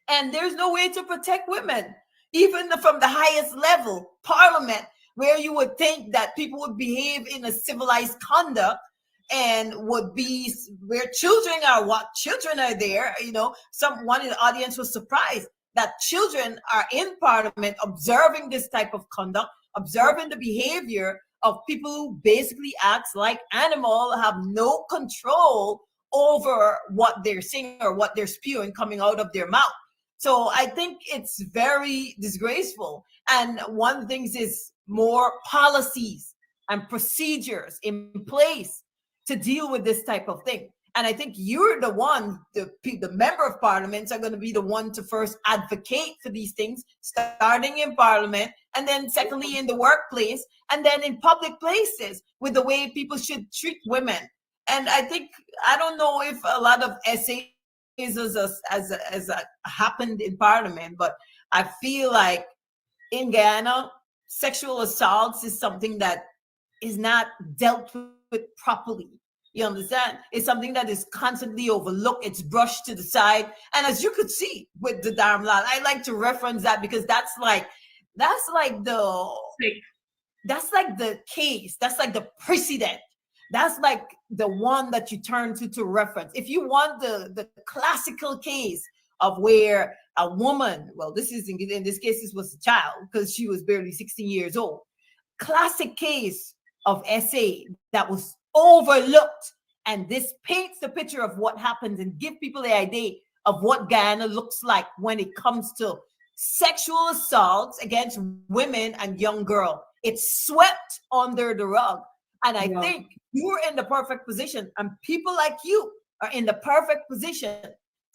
And there's no way to protect women, even from the highest level, parliament, where you would think that people would behave in a civilized conduct and would be where children are. What children are there? Someone in the audience was surprised that children are in parliament observing this type of conduct, observing the behavior of people who basically act like animals, have no control over what they're saying or what they're spewing coming out of their mouth. So I think it's very disgraceful. And one of the things is more policies and procedures in place to deal with this type of thing. And I think you're the one, the member of parliaments are going to be the one to first advocate for these things, starting in parliament, and then secondly in the workplace, and then in public places with the way people should treat women. And I think, I don't know if a lot of essays as happened in parliament, but I feel like in Guyana, sexual assaults is something that is not dealt with properly. You understand? It's something that is constantly overlooked. It's brushed to the side. And as you could see with the Dharmlal, I like to reference that because that's like the case. That's like the precedent. That's like the one that you turn to reference. If you want the classical case of where a woman, well, this is in this case, this was a child because she was barely 16 years old. Classic case of SA that was overlooked, and this paints the picture of what happens and give people the idea of what Guyana looks like when it comes to sexual assaults against women and young girls. It's swept under the rug, and I think you're in the perfect position, and people like you are in the perfect position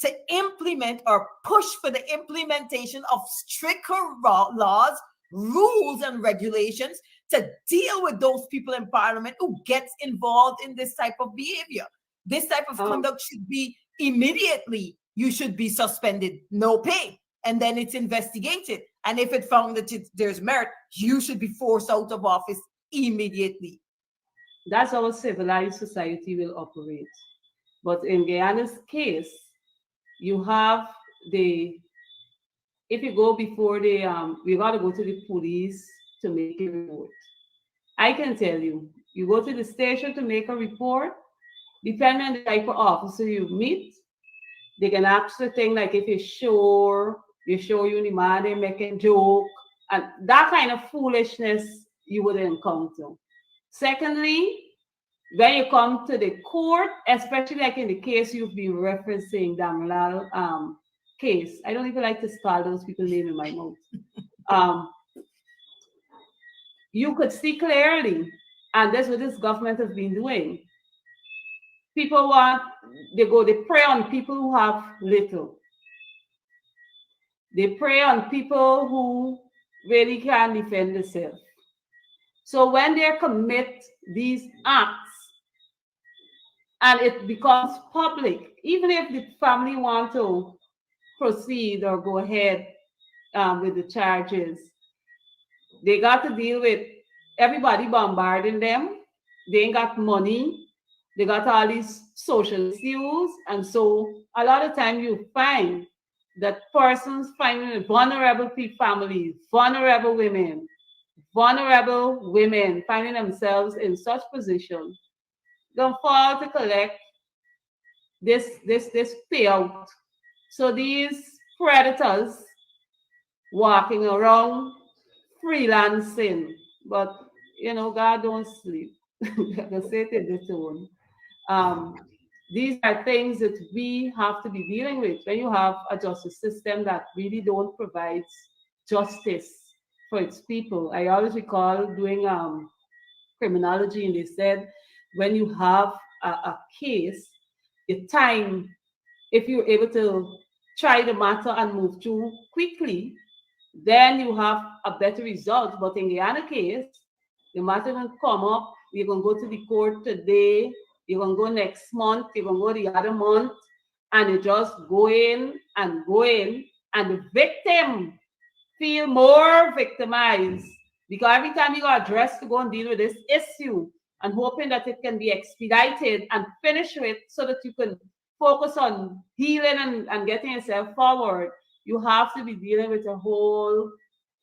to implement or push for the implementation of stricter laws, rules, and regulations to deal with those people in parliament who gets involved in this type of behavior. This type of conduct should be immediately, you should be suspended, no pay, and then it's investigated. And if it found that there's merit, you should be forced out of office immediately. That's how a civilized society will operate. But in Guyana's case, you have if you go before we got to go to the police to make a report. I can tell you, you go to the station to make a report, depending on the type of officer you meet, they can ask the thing like if you show you the man, they make a joke, and that kind of foolishness you would encounter. Secondly, when you come to the court, especially like in the case you've been referencing, Damlal case, I don't even like to spell those people's name in my mouth. You could see clearly, and that's what this government has been doing. People they prey on people who have little. They prey on people who really can't defend themselves. So when they commit these acts, and it becomes public, even if the family want to proceed or go ahead with the charges, they got to deal with everybody bombarding them. They ain't got money. They got all these social issues. And so a lot of time you find that persons finding vulnerable families, vulnerable women finding themselves in such position, don't fall to collect this payout. So these predators walking around freelancing, but God don't sleep. I can say it this one. These are things that we have to be dealing with when you have a justice system that really don't provide justice for its people. I always recall doing criminology, and they said when you have a case, the time, if you're able to try the matter and move through quickly, then you have a better result. But in the other case, the matter will come up, you're going to go to the court today, you're going to go next month, you're going to go the other month, and you just go in, and the victim feel more victimized because every time you got addressed to go and deal with this issue and hoping that it can be expedited and finish with so that you can focus on healing and getting yourself forward, you have to be dealing with a whole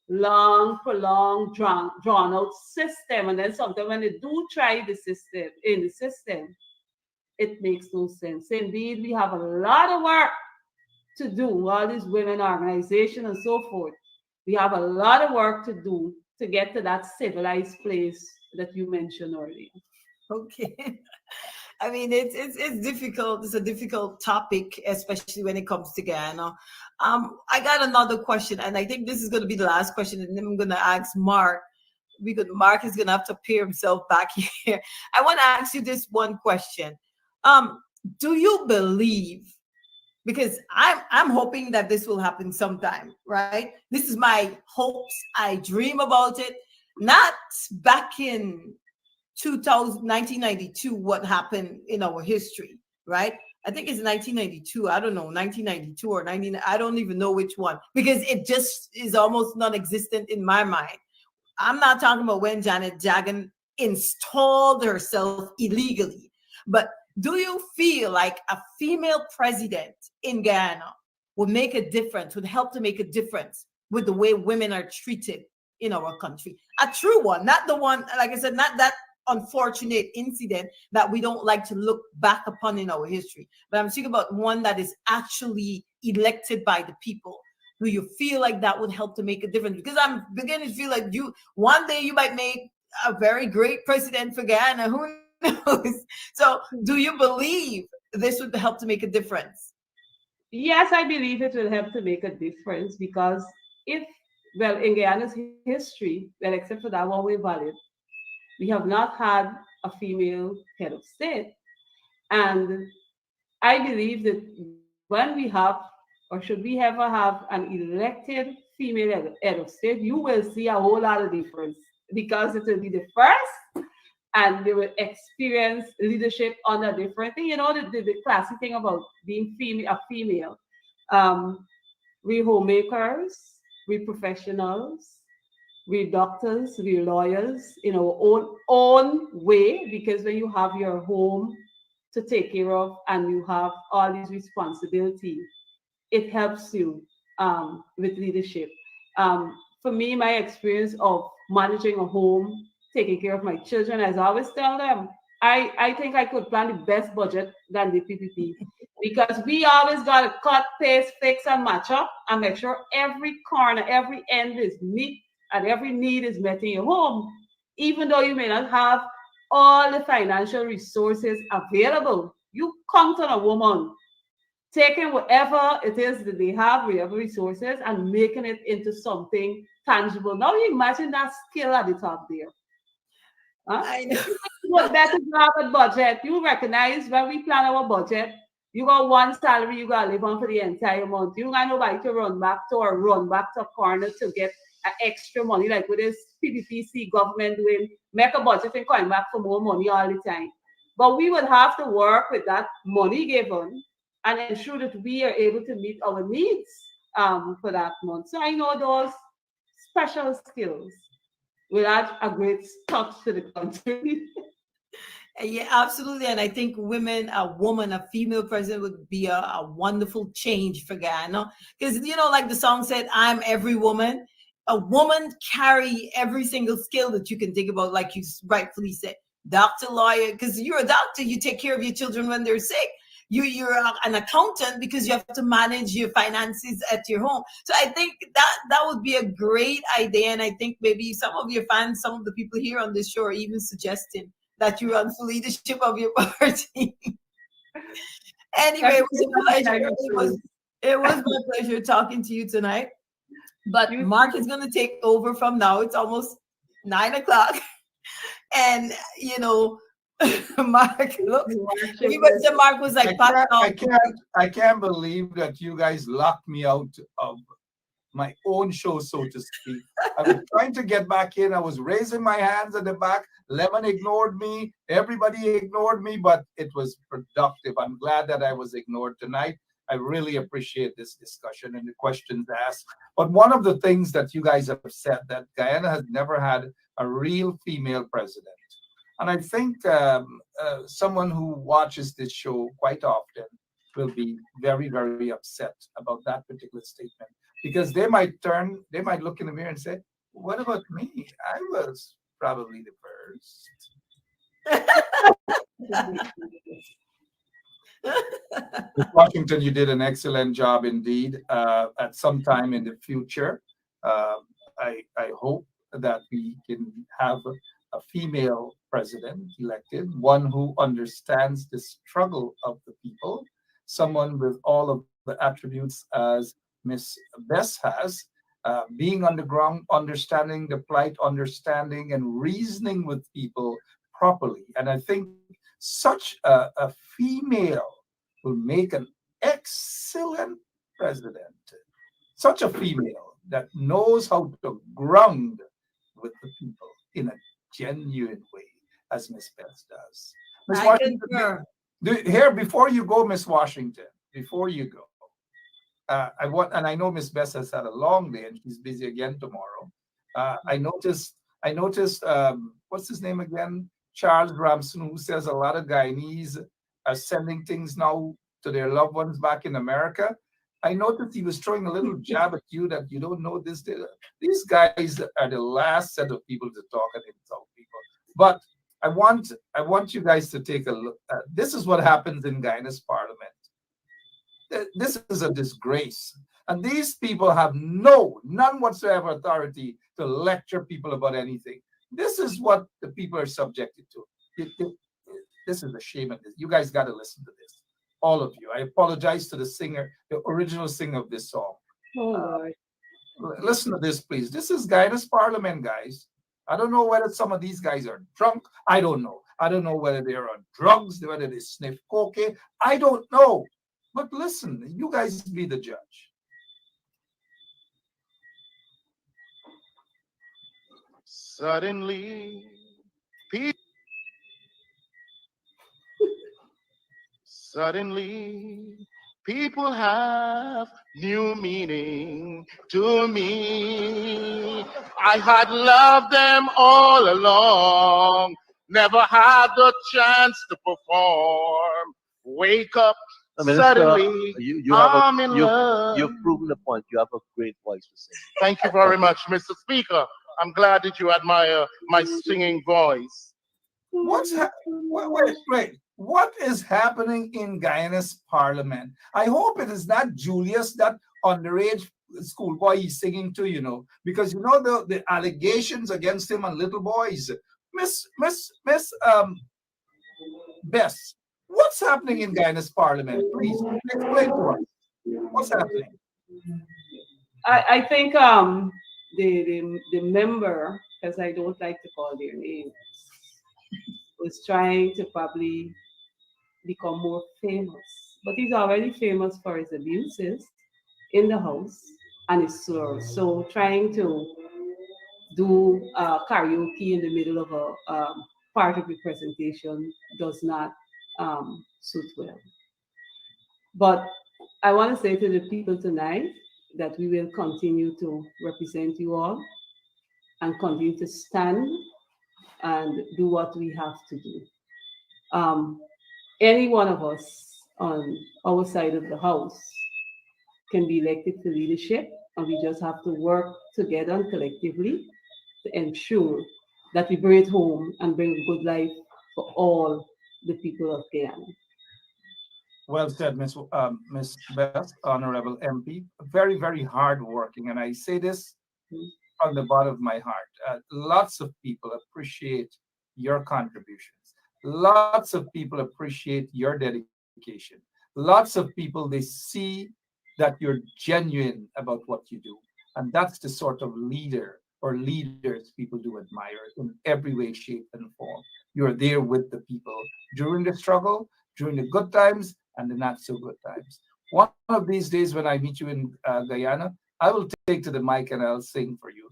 long, prolonged, drawn out system. And then sometimes when they do try the system, it makes no sense. Indeed, we have a lot of work to do, all these women organizations and so forth. We have a lot of work to do to get to that civilized place that you mentioned earlier. Okay. I mean, it's difficult. It's a difficult topic, especially when it comes to Guyana. I got another question, and I think this is going to be the last question, and then I'm going to ask Mark. Mark is going to have to appear himself back here. I want to ask you this one question. Do you believe? Because I'm hoping that this will happen sometime, right? This is my hopes. I dream about it. Not back in 1992, what happened in our history, right? I think it's 1992. I don't know, 1992 or 19. I don't even know which one because it just is almost non-existent in my mind. I'm not talking about when Janet Jagan installed herself illegally, but do you feel like a female president in Guyana would make a difference, would help to make a difference with the way women are treated in our country? A true one, not the one, like I said, not that unfortunate incident that we don't like to look back upon in our history. But I'm speaking about one that is actually elected by the people. Do you feel like that would help to make a difference? Because I'm beginning to feel like one day you might make a very great president for Guyana. Who knows? So do you believe this would help to make a difference? Yes, I believe it will help to make a difference because in Guyana's history, well, except for that one way valid, we have not had a female head of state. And I believe that when we have, or should we ever have an elected female head of state, you will see a whole lot of difference because it will be the first and they will experience leadership on a different thing. You know, the classic thing about being a female. We homemakers, we professionals, we doctors, we lawyers in our own way, because when you have your home to take care of and you have all these responsibilities, it helps you with leadership. For me, my experience of managing a home, taking care of my children, as I always tell them, I think I could plan the best budget than the PPP because we always got to cut, paste, fix, and match up and make sure every corner, every end is neat and every need is met in your home, even though you may not have all the financial resources available. You count on a woman taking whatever it is that they have, whatever resources, and making it into something tangible. Now you imagine that skill at the top there. Huh? I know. What better job at budget? You recognize when we plan our budget, you got one salary you gotta live on for the entire month. You got nobody to run back to or run back to a corner to get extra money, like with this PPPC government doing, make a budget and coming back for more money all the time. But we would have to work with that money given and ensure that we are able to meet our needs for that month. So I know those special skills will add a great touch to the country. Yeah, absolutely. And I think a female president would be a wonderful change for Guyana. Because, like the song said, I'm every woman. A woman carry every single skill that you can think about, like you rightfully said. Doctor, lawyer, because you're a doctor, you take care of your children when they're sick. You're an accountant because you have to manage your finances at your home. So I think that would be a great idea. And I think maybe some of your fans, some of the people here on this show are even suggesting that you run for leadership of your party. Anyway, it was a pleasure. It was my pleasure talking to you tonight. But Mark is going to take over from now. It's almost 9 o'clock. And, Mark, look, everybody said Mark was like, I can't believe that you guys locked me out of my own show, so to speak. I was trying to get back in. I was raising my hands at the back. Lemon ignored me. Everybody ignored me, but it was productive. I'm glad that I was ignored tonight. I really appreciate this discussion and the questions asked. But one of the things that you guys have said, that Guyana has never had a real female president. And I think someone who watches this show quite often will be very, very upset about that particular statement, because they might look in the mirror and say, what about me? I was probably the first. Washington, you did an excellent job indeed. At some time in the future, I hope that we can have a female president elected, one who understands the struggle of the people, someone with all of the attributes as Miss Bess has, being on the ground, understanding the plight, understanding and reasoning with people properly. And I think such a female will make an excellent president. Such a female that knows how to ground with the people in a genuine way, as Miss Beth does. Miss I Washington, concur. here before you go, Miss Washington, before you go, I want, and I know Miss Bess has had a long day and she's busy again tomorrow. I noticed, what's his name again? Charles Ramson, who says a lot of Guyanese are sending things now to their loved ones back in America. I noticed he was throwing a little jab at you that you don't know this. These guys are the last set of people to talk and insult people. But I want you guys to take a look. This is what happens in Guyana's parliament. This is a disgrace. And these people have none whatsoever authority to lecture people about anything. This is what the people are subjected to. This is a shame. You guys got to listen to this. All of you. I apologize to the singer, the original singer of this song. Listen to this, please. This is Guyana's parliament, guys. I don't know whether some of these guys are drunk. I don't know. I don't know whether they're on drugs, whether they sniff cocaine. I don't know. But listen, you guys be the judge. Suddenly, people have new meaning to me. I had loved them all along, never had the chance to perform. Wake up, Minister, suddenly, I'm in love. You've proven the point. You have a great voice to sing. Thank you very much, Mr. Speaker. I'm glad that you admire my singing voice. Wait. What is happening in Guyana's parliament? I hope it is not Julius, that underage schoolboy he's singing to, because the allegations against him on little boys. Miss Bess, what's happening in Guyana's parliament? Please explain to us. What's happening? I think the member, because I don't like to call their names, was trying to probably become more famous. But he's already famous for his abuses in the house and his slurs. So trying to do karaoke in the middle of a part of the presentation does not suit well. But I want to say to the people tonight that we will continue to represent you all and continue to stand and do what we have to do. Any one of us on our side of the house can be elected to leadership, and we just have to work together and collectively to ensure that we bring it home and bring a good life for all the people of Guyana. Well said, Miss Beth, Honorable MP. Very, very hardworking, and I say this from the bottom of my heart. Lots of people appreciate your contributions. Lots of people appreciate your dedication. Lots of people, they see that you're genuine about what you do. And that's the sort of leader or leaders people do admire in every way, shape, and form. You're there with the people during the struggle, during the good times, and the not so good times. One of these days when I meet you in Guyana, I will take to the mic and I'll sing for you.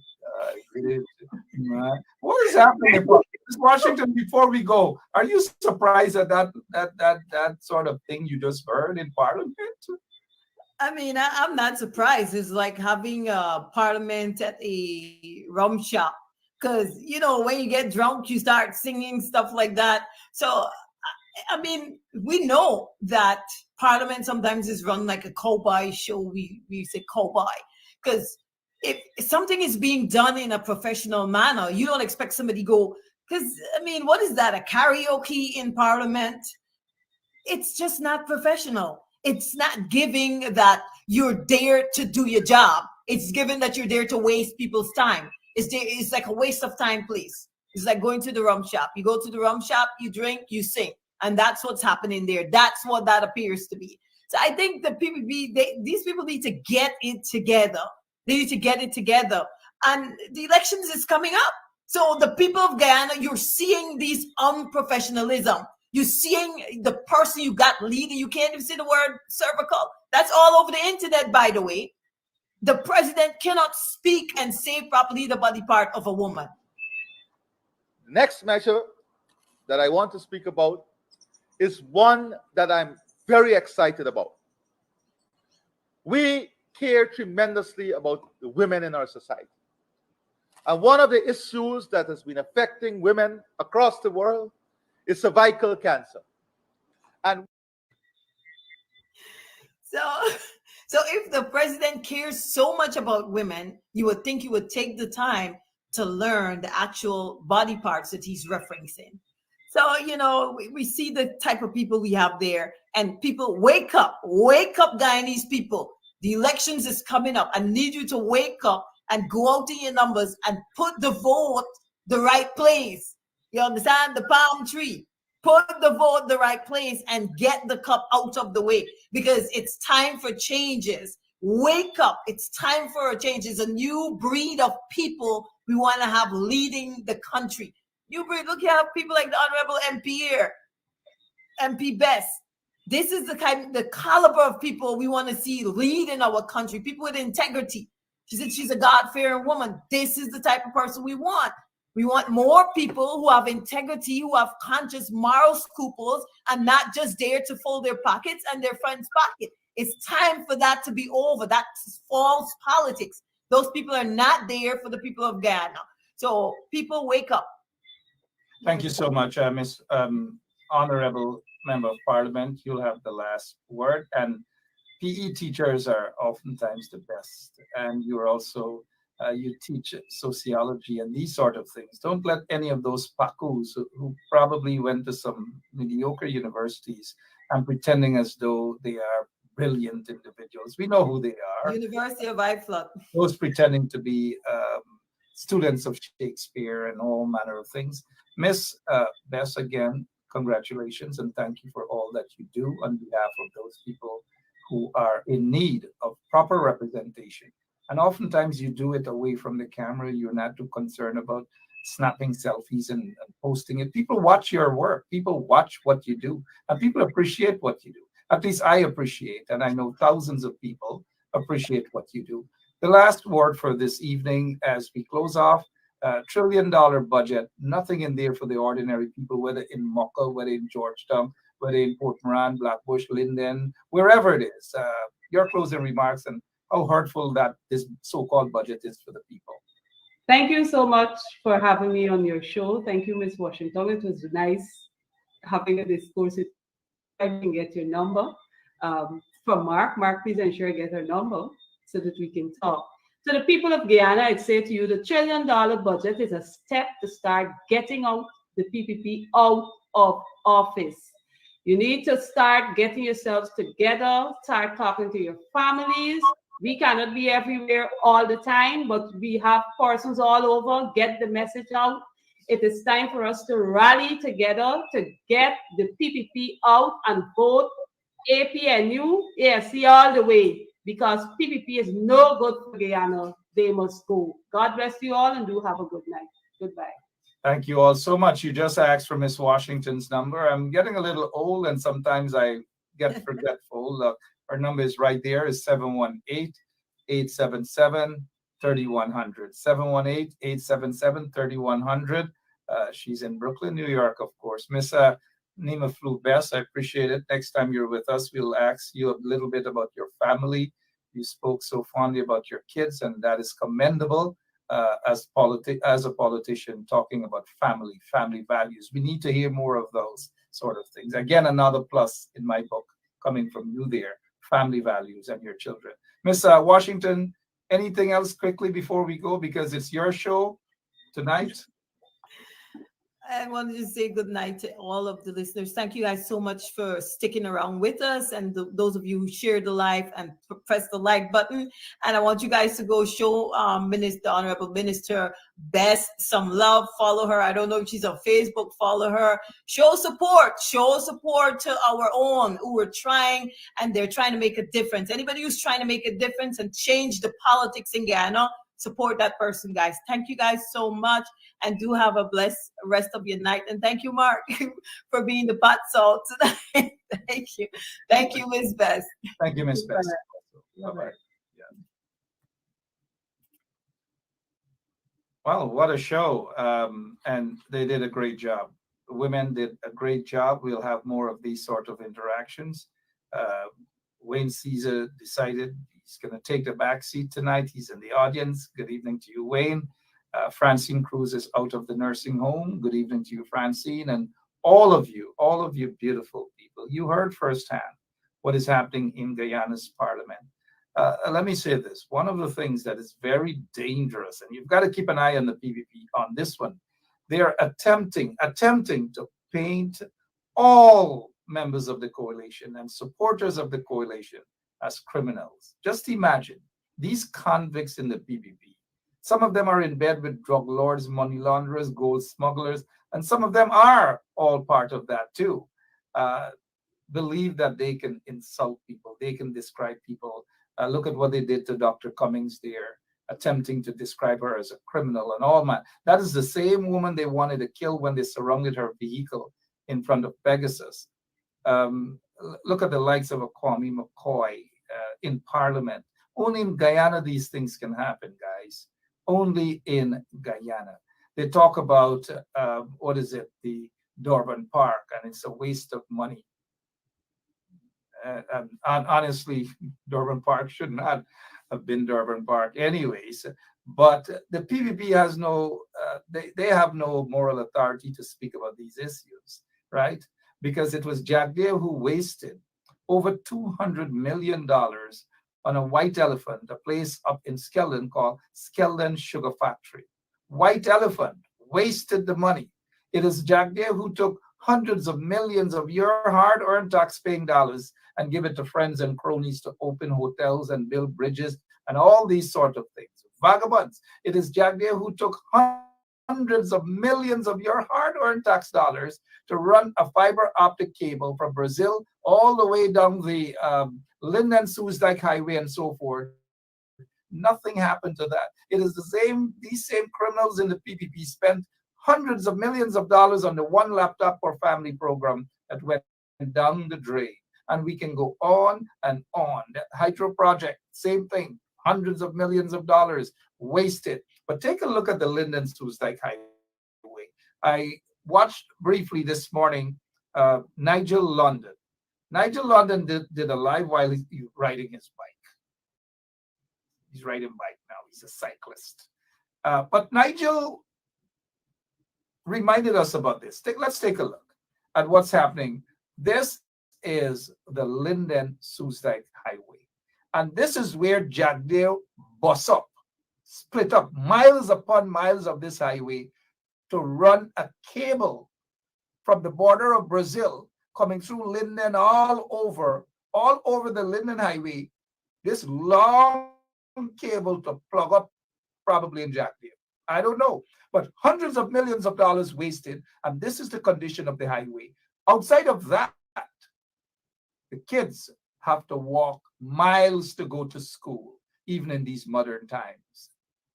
What is happening? Ms. Washington, before we go, are you surprised at that sort of thing you just heard in Parliament? I mean, I'm not surprised. It's like having a parliament at a rum shop. Because, when you get drunk, you start singing stuff like that. So, I mean, we know that Parliament sometimes is run like a cowboy show. We say cowboy. Because if something is being done in a professional manner, you don't expect somebody to go, because, I mean, what is that, a karaoke in Parliament? It's just not professional. It's not giving that you're there to do your job. It's given that you're there to waste people's time. It's like a waste of time, please. It's like going to the rum shop. You go to the rum shop, you drink, you sing. And that's what's happening there. That's what that appears to be. So I think the PPP, these people need to get it together. They need to get it together. And the elections is coming up. So the people of Guyana, you're seeing these unprofessionalism. You're seeing the person you got leading. You can't even see the word cervical. That's all over the internet, by the way. The president cannot speak and say properly the body part of a woman. The next measure that I want to speak about is one that I'm very excited about. We care tremendously about the women in our society. And one of the issues that has been affecting women across the world is cervical cancer. And so if the president cares so much about women, you would think he would take the time to learn the actual body parts that he's referencing. So, you know, we see the type of people we have there, and people wake up, Guyanese people. The elections is coming up. I need you to wake up and go out to your numbers and put the vote the right place. You understand? The palm tree. Put the vote the right place and get the cup out of the way, because it's time for changes. Wake up. It's time for a change. It's a new breed of people we want to have leading the country. New breed. Look, you have people like the Honorable MP here, MP Bess. This is the caliber of people we want to see lead in our country, people with integrity. She said she's a God-fearing woman. This is the type of person we want. We want more people who have integrity, who have conscious moral scruples, and not just there to fold their pockets and their friends' pocket. It's time for that to be over. That's false politics. Those people are not there for the people of Guyana. So people, wake up. Thank you so much, Miss Honorable Member of Parliament. You'll have the last word. And PE teachers are oftentimes the best. And you're also, you teach sociology and these sort of things. Don't let any of those pacus who probably went to some mediocre universities and pretending as though they are brilliant individuals. We know who they are. University of Iflot. Those pretending to be students of Shakespeare and all manner of things. Miss Bess, again, congratulations and thank you for all that you do on behalf of those people who are in need of proper representation. And oftentimes you do it away from the camera. You're not too concerned about snapping selfies and posting it. People watch your work. People watch what you do. And people appreciate what you do. At least I appreciate, and I know thousands of people appreciate what you do. The last word for this evening as we close off, $1 trillion budget, nothing in there for the ordinary people, whether in Mocha, whether in Georgetown, whether in Port Moran, Blackbush, Linden, wherever it is. Your closing remarks and how hurtful that this so-called budget is for the people. Thank you so much for having me on your show. Thank you, Ms. Washington. It was nice having a discourse. I can get your number from Mark. Mark, please ensure I get her number so that we can talk. To the people of Guyana, I'd say to you, the $1 trillion budget is a step to start getting out the PPP out of office. You need to start getting yourselves together, start talking to your families. We cannot be everywhere all the time, but we have persons all over. Get the message out. It is time for us to rally together to get the PPP out and vote APNU, ASC all the way, because PPP is no good for Guyana. They must go. God bless you all and do have a good night. Goodbye. Thank you all so much. You just asked for Miss Washington's number. I'm getting a little old and sometimes I get forgetful. Her number is right there. It's 718-877-3100. 718-877-3100. She's in Brooklyn, New York, of course. Miss Nea Flu Bess, I appreciate it. Next time you're with us, we'll ask you a little bit about your family. You spoke so fondly about your kids, and that is commendable as a politician talking about family values. We need to hear more of those sort of things. Again, another plus in my book coming from you there, family values and your children. Miss Washington, anything else quickly before we go, because it's your show tonight? I wanted to say good night to all of the listeners. Thank you guys so much for sticking around with us, and those of you who shared the live and press the like button. And I want you guys to go show Minister, the Honorable Minister Bess some love. Follow her. I don't know if she's on Facebook. Follow her. Show support. Show support to our own who are trying, and they're trying to make a difference. Anybody who's trying to make a difference and change the politics in Guyana, support that person, guys. Thank you guys so much, and do have a blessed rest of your night. And thank you, Mark, for being the pot salt tonight. Thank you, Ms. Bess. Thank you, Ms. Bess. Bye-bye. Yeah. Well, what a show. And they did a great job. The women did a great job. We'll have more of these sort of interactions. Wayne Caesar decided he's going to take the back seat tonight. He's in the audience. Good evening to you, Wayne. Francine Cruz is out of the nursing home. Good evening to you, Francine, and all of you beautiful people. You heard firsthand what is happening in Guyana's parliament. Let me say this. One of the things that is very dangerous, and you've got to keep an eye on the PPP on this one, they are attempting to paint all members of the coalition and supporters of the coalition as criminals. Just imagine these convicts in the PPP. Some of them are in bed with drug lords, money launderers, gold smugglers, and some of them are all part of that too. Believe that they can insult people, they can describe people. Look at what they did to Dr. Cummings there, attempting to describe her as a criminal and all that. That is the same woman they wanted to kill when they surrounded her vehicle in front of Pegasus. Look at the likes of a Kwame McCoy in Parliament. Only in Guyana these things can happen, guys. Only in Guyana. They talk about, the Durban Park, and it's a waste of money. And honestly, Durban Park should not have been Durban Park anyways. But the PPP has they have no moral authority to speak about these issues, right? Because it was Jack Dale who wasted over $200 million on a white elephant, a place up in Shellon called Shellon Sugar Factory. White elephant wasted the money. It is Jack Dale who took hundreds of millions of your hard-earned tax-paying dollars and give it to friends and cronies to open hotels and build bridges and all these sort of things. Vagabonds. It is Jack Dale who took hundreds of millions of your hard-earned tax dollars to run a fiber optic cable from Brazil all the way down the Linden Soesdijk Highway and so forth. Nothing happened to that. It is these same criminals in the PPP spent hundreds of millions of dollars on the one laptop per family program that went down the drain. And we can go on and on. The hydro project, same thing. Hundreds of millions of dollars wasted. But take a look at the Linden Soesdijk Highway. I watched briefly this morning Nigel London. Nigel London did a live while he's riding his bike. He's riding bike now. He's a cyclist. But Nigel reminded us about this. Let's take a look at what's happening. This is the Linden Soesdijk Highway. And this is where Jack Dale bust up, split up miles upon miles of this highway to run a cable from the border of Brazil coming through Linden all over the Linden Highway, this long cable to plug up probably in Jack Dale. I don't know, but hundreds of millions of dollars wasted, and this is the condition of the highway. Outside of that, the kids have to walk miles to go to school, even in these modern times.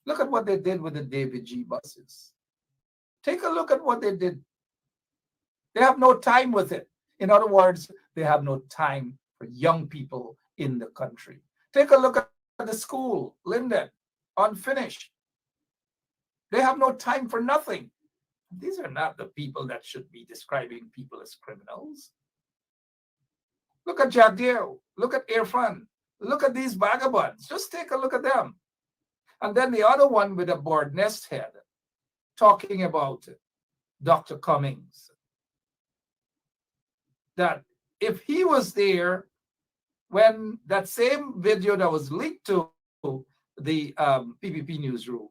Look at what they did with the David G buses. Take a look at what they did. They have no time with it. In other words, they have no time for young people in the country. Take a look at the school, Linden, unfinished. They have no time for nothing. These are not the people that should be describing people as criminals. Look at Jack Dale. Look at Irfan. Look at these vagabonds. Just take a look at them. And then the other one with a board nest head talking about Dr. Cummings. That if he was there when that same video that was leaked to the PPP newsroom,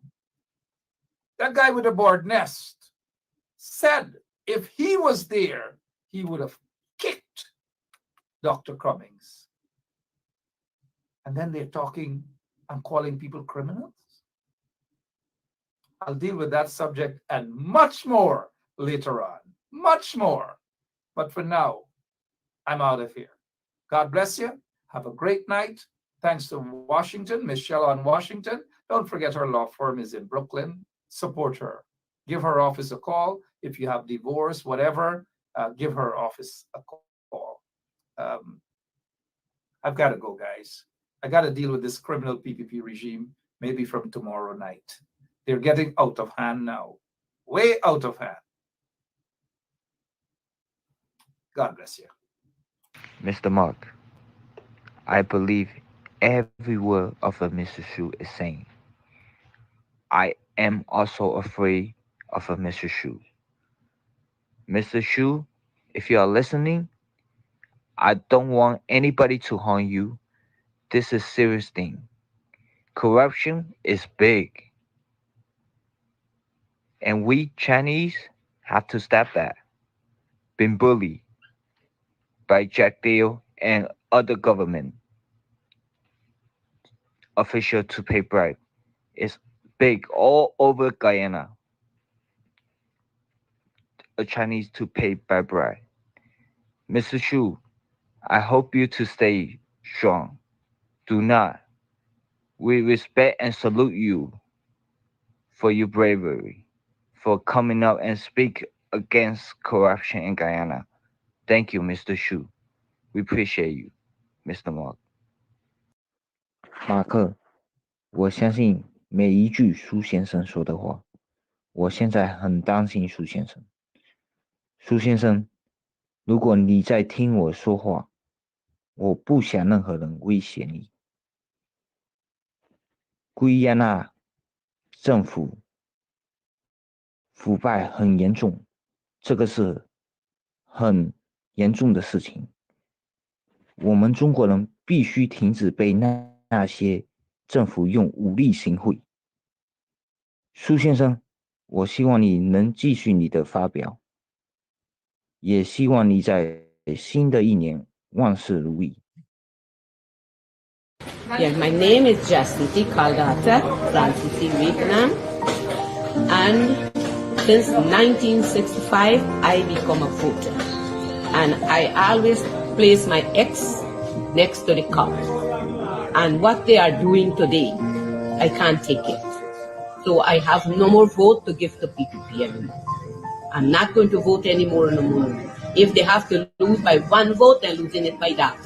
that guy with a board nest said if he was there, he would have kicked Dr. Cummings. And then they're talking and calling people criminals. I'll deal with that subject and much more later on. Much more. But for now, I'm out of here. God bless you. Have a great night. Thanks to Washington, Miss Shellon Washington. Don't forget her law firm is in Brooklyn. Support her. Give her office a call. If you have divorce, whatever, give her office a call. I've got to go, guys. I got to deal with this criminal PPP regime maybe from tomorrow night. They're getting out of hand now. Way out of hand. God bless you. Mr. Mark, I believe every word of what Mr. Shu is saying. I am also afraid of a Mr. Shu. Mr. Shu, if you are listening, I don't want anybody to harm you. This is a serious thing. Corruption is big. And we Chinese have to stop that. Been bullied by Jack Deal and other government official to pay bribe. It's big all over Guyana. A Chinese to pay by bribe. Mr. Shu, I hope you to stay strong. Do not. We respect and salute you for your bravery, for coming up and speak against corruption in Guyana. Thank you, Mr. Shu. We appreciate you, Mr. Mark. 马克，我相信每一句苏先生说的话。我现在很担心苏先生。苏先生，如果你在听我说话，我不想任何人威胁你。圭亚那政府腐败很严重，这个是很严重的事情。我们中国人必须停止被那些政府用武力行贿。苏先生，我希望你能继续你的发表，也希望你在新的一年万事如意。Yeah, my name is Jasmine Kaldata from TC Vietnam, and since 1965 I become a voter, and I always place my X next to the cup, and what they are doing today, I can't take it. So I have no more vote to give to PPP anymore. I'm not going to vote anymore no more. If they have to lose by one vote, they're losing it by that.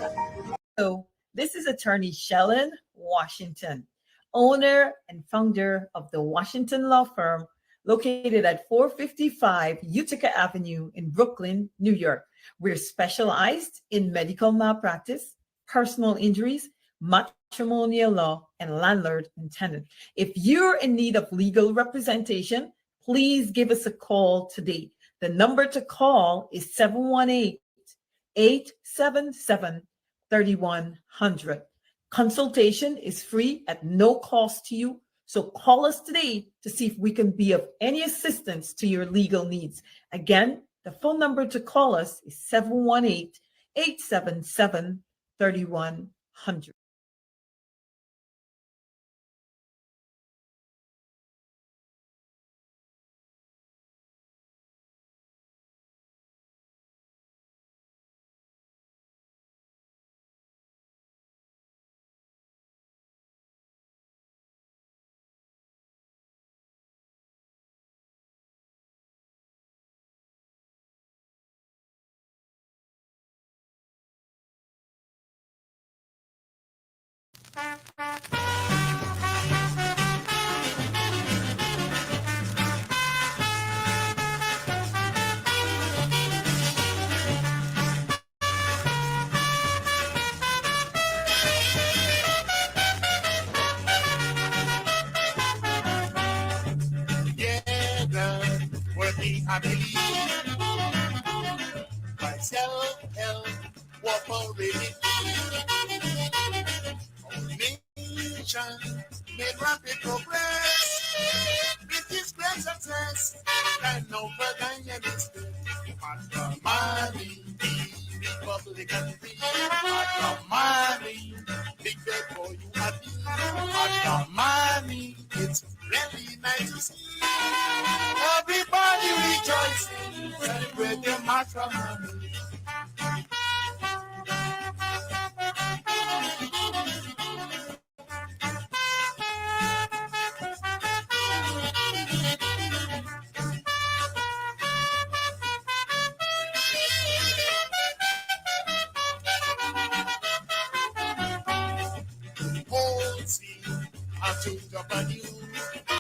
So this is attorney Shellon Washington, owner and founder of the Washington law firm located at 455 Utica Avenue in Brooklyn, New York. We're specialized in medical malpractice, personal injuries, matrimonial law, and landlord and tenant. If you're in need of legal representation, please give us a call today. The number to call is 718-877-3100. Consultation is free at no cost to you. So call us today to see if we can be of any assistance to your legal needs. Again, the phone number to call us is 718-877-3100. I believe myself, what already our nation made rapid progress with this great success. kind of a guy and it's Matramani, the Republican thing. Matramani, big bad boy, you happy. Matramani, it's really nice to see. Everybody rejoicing, celebrate their matrimony. Oh, see, I change up a new.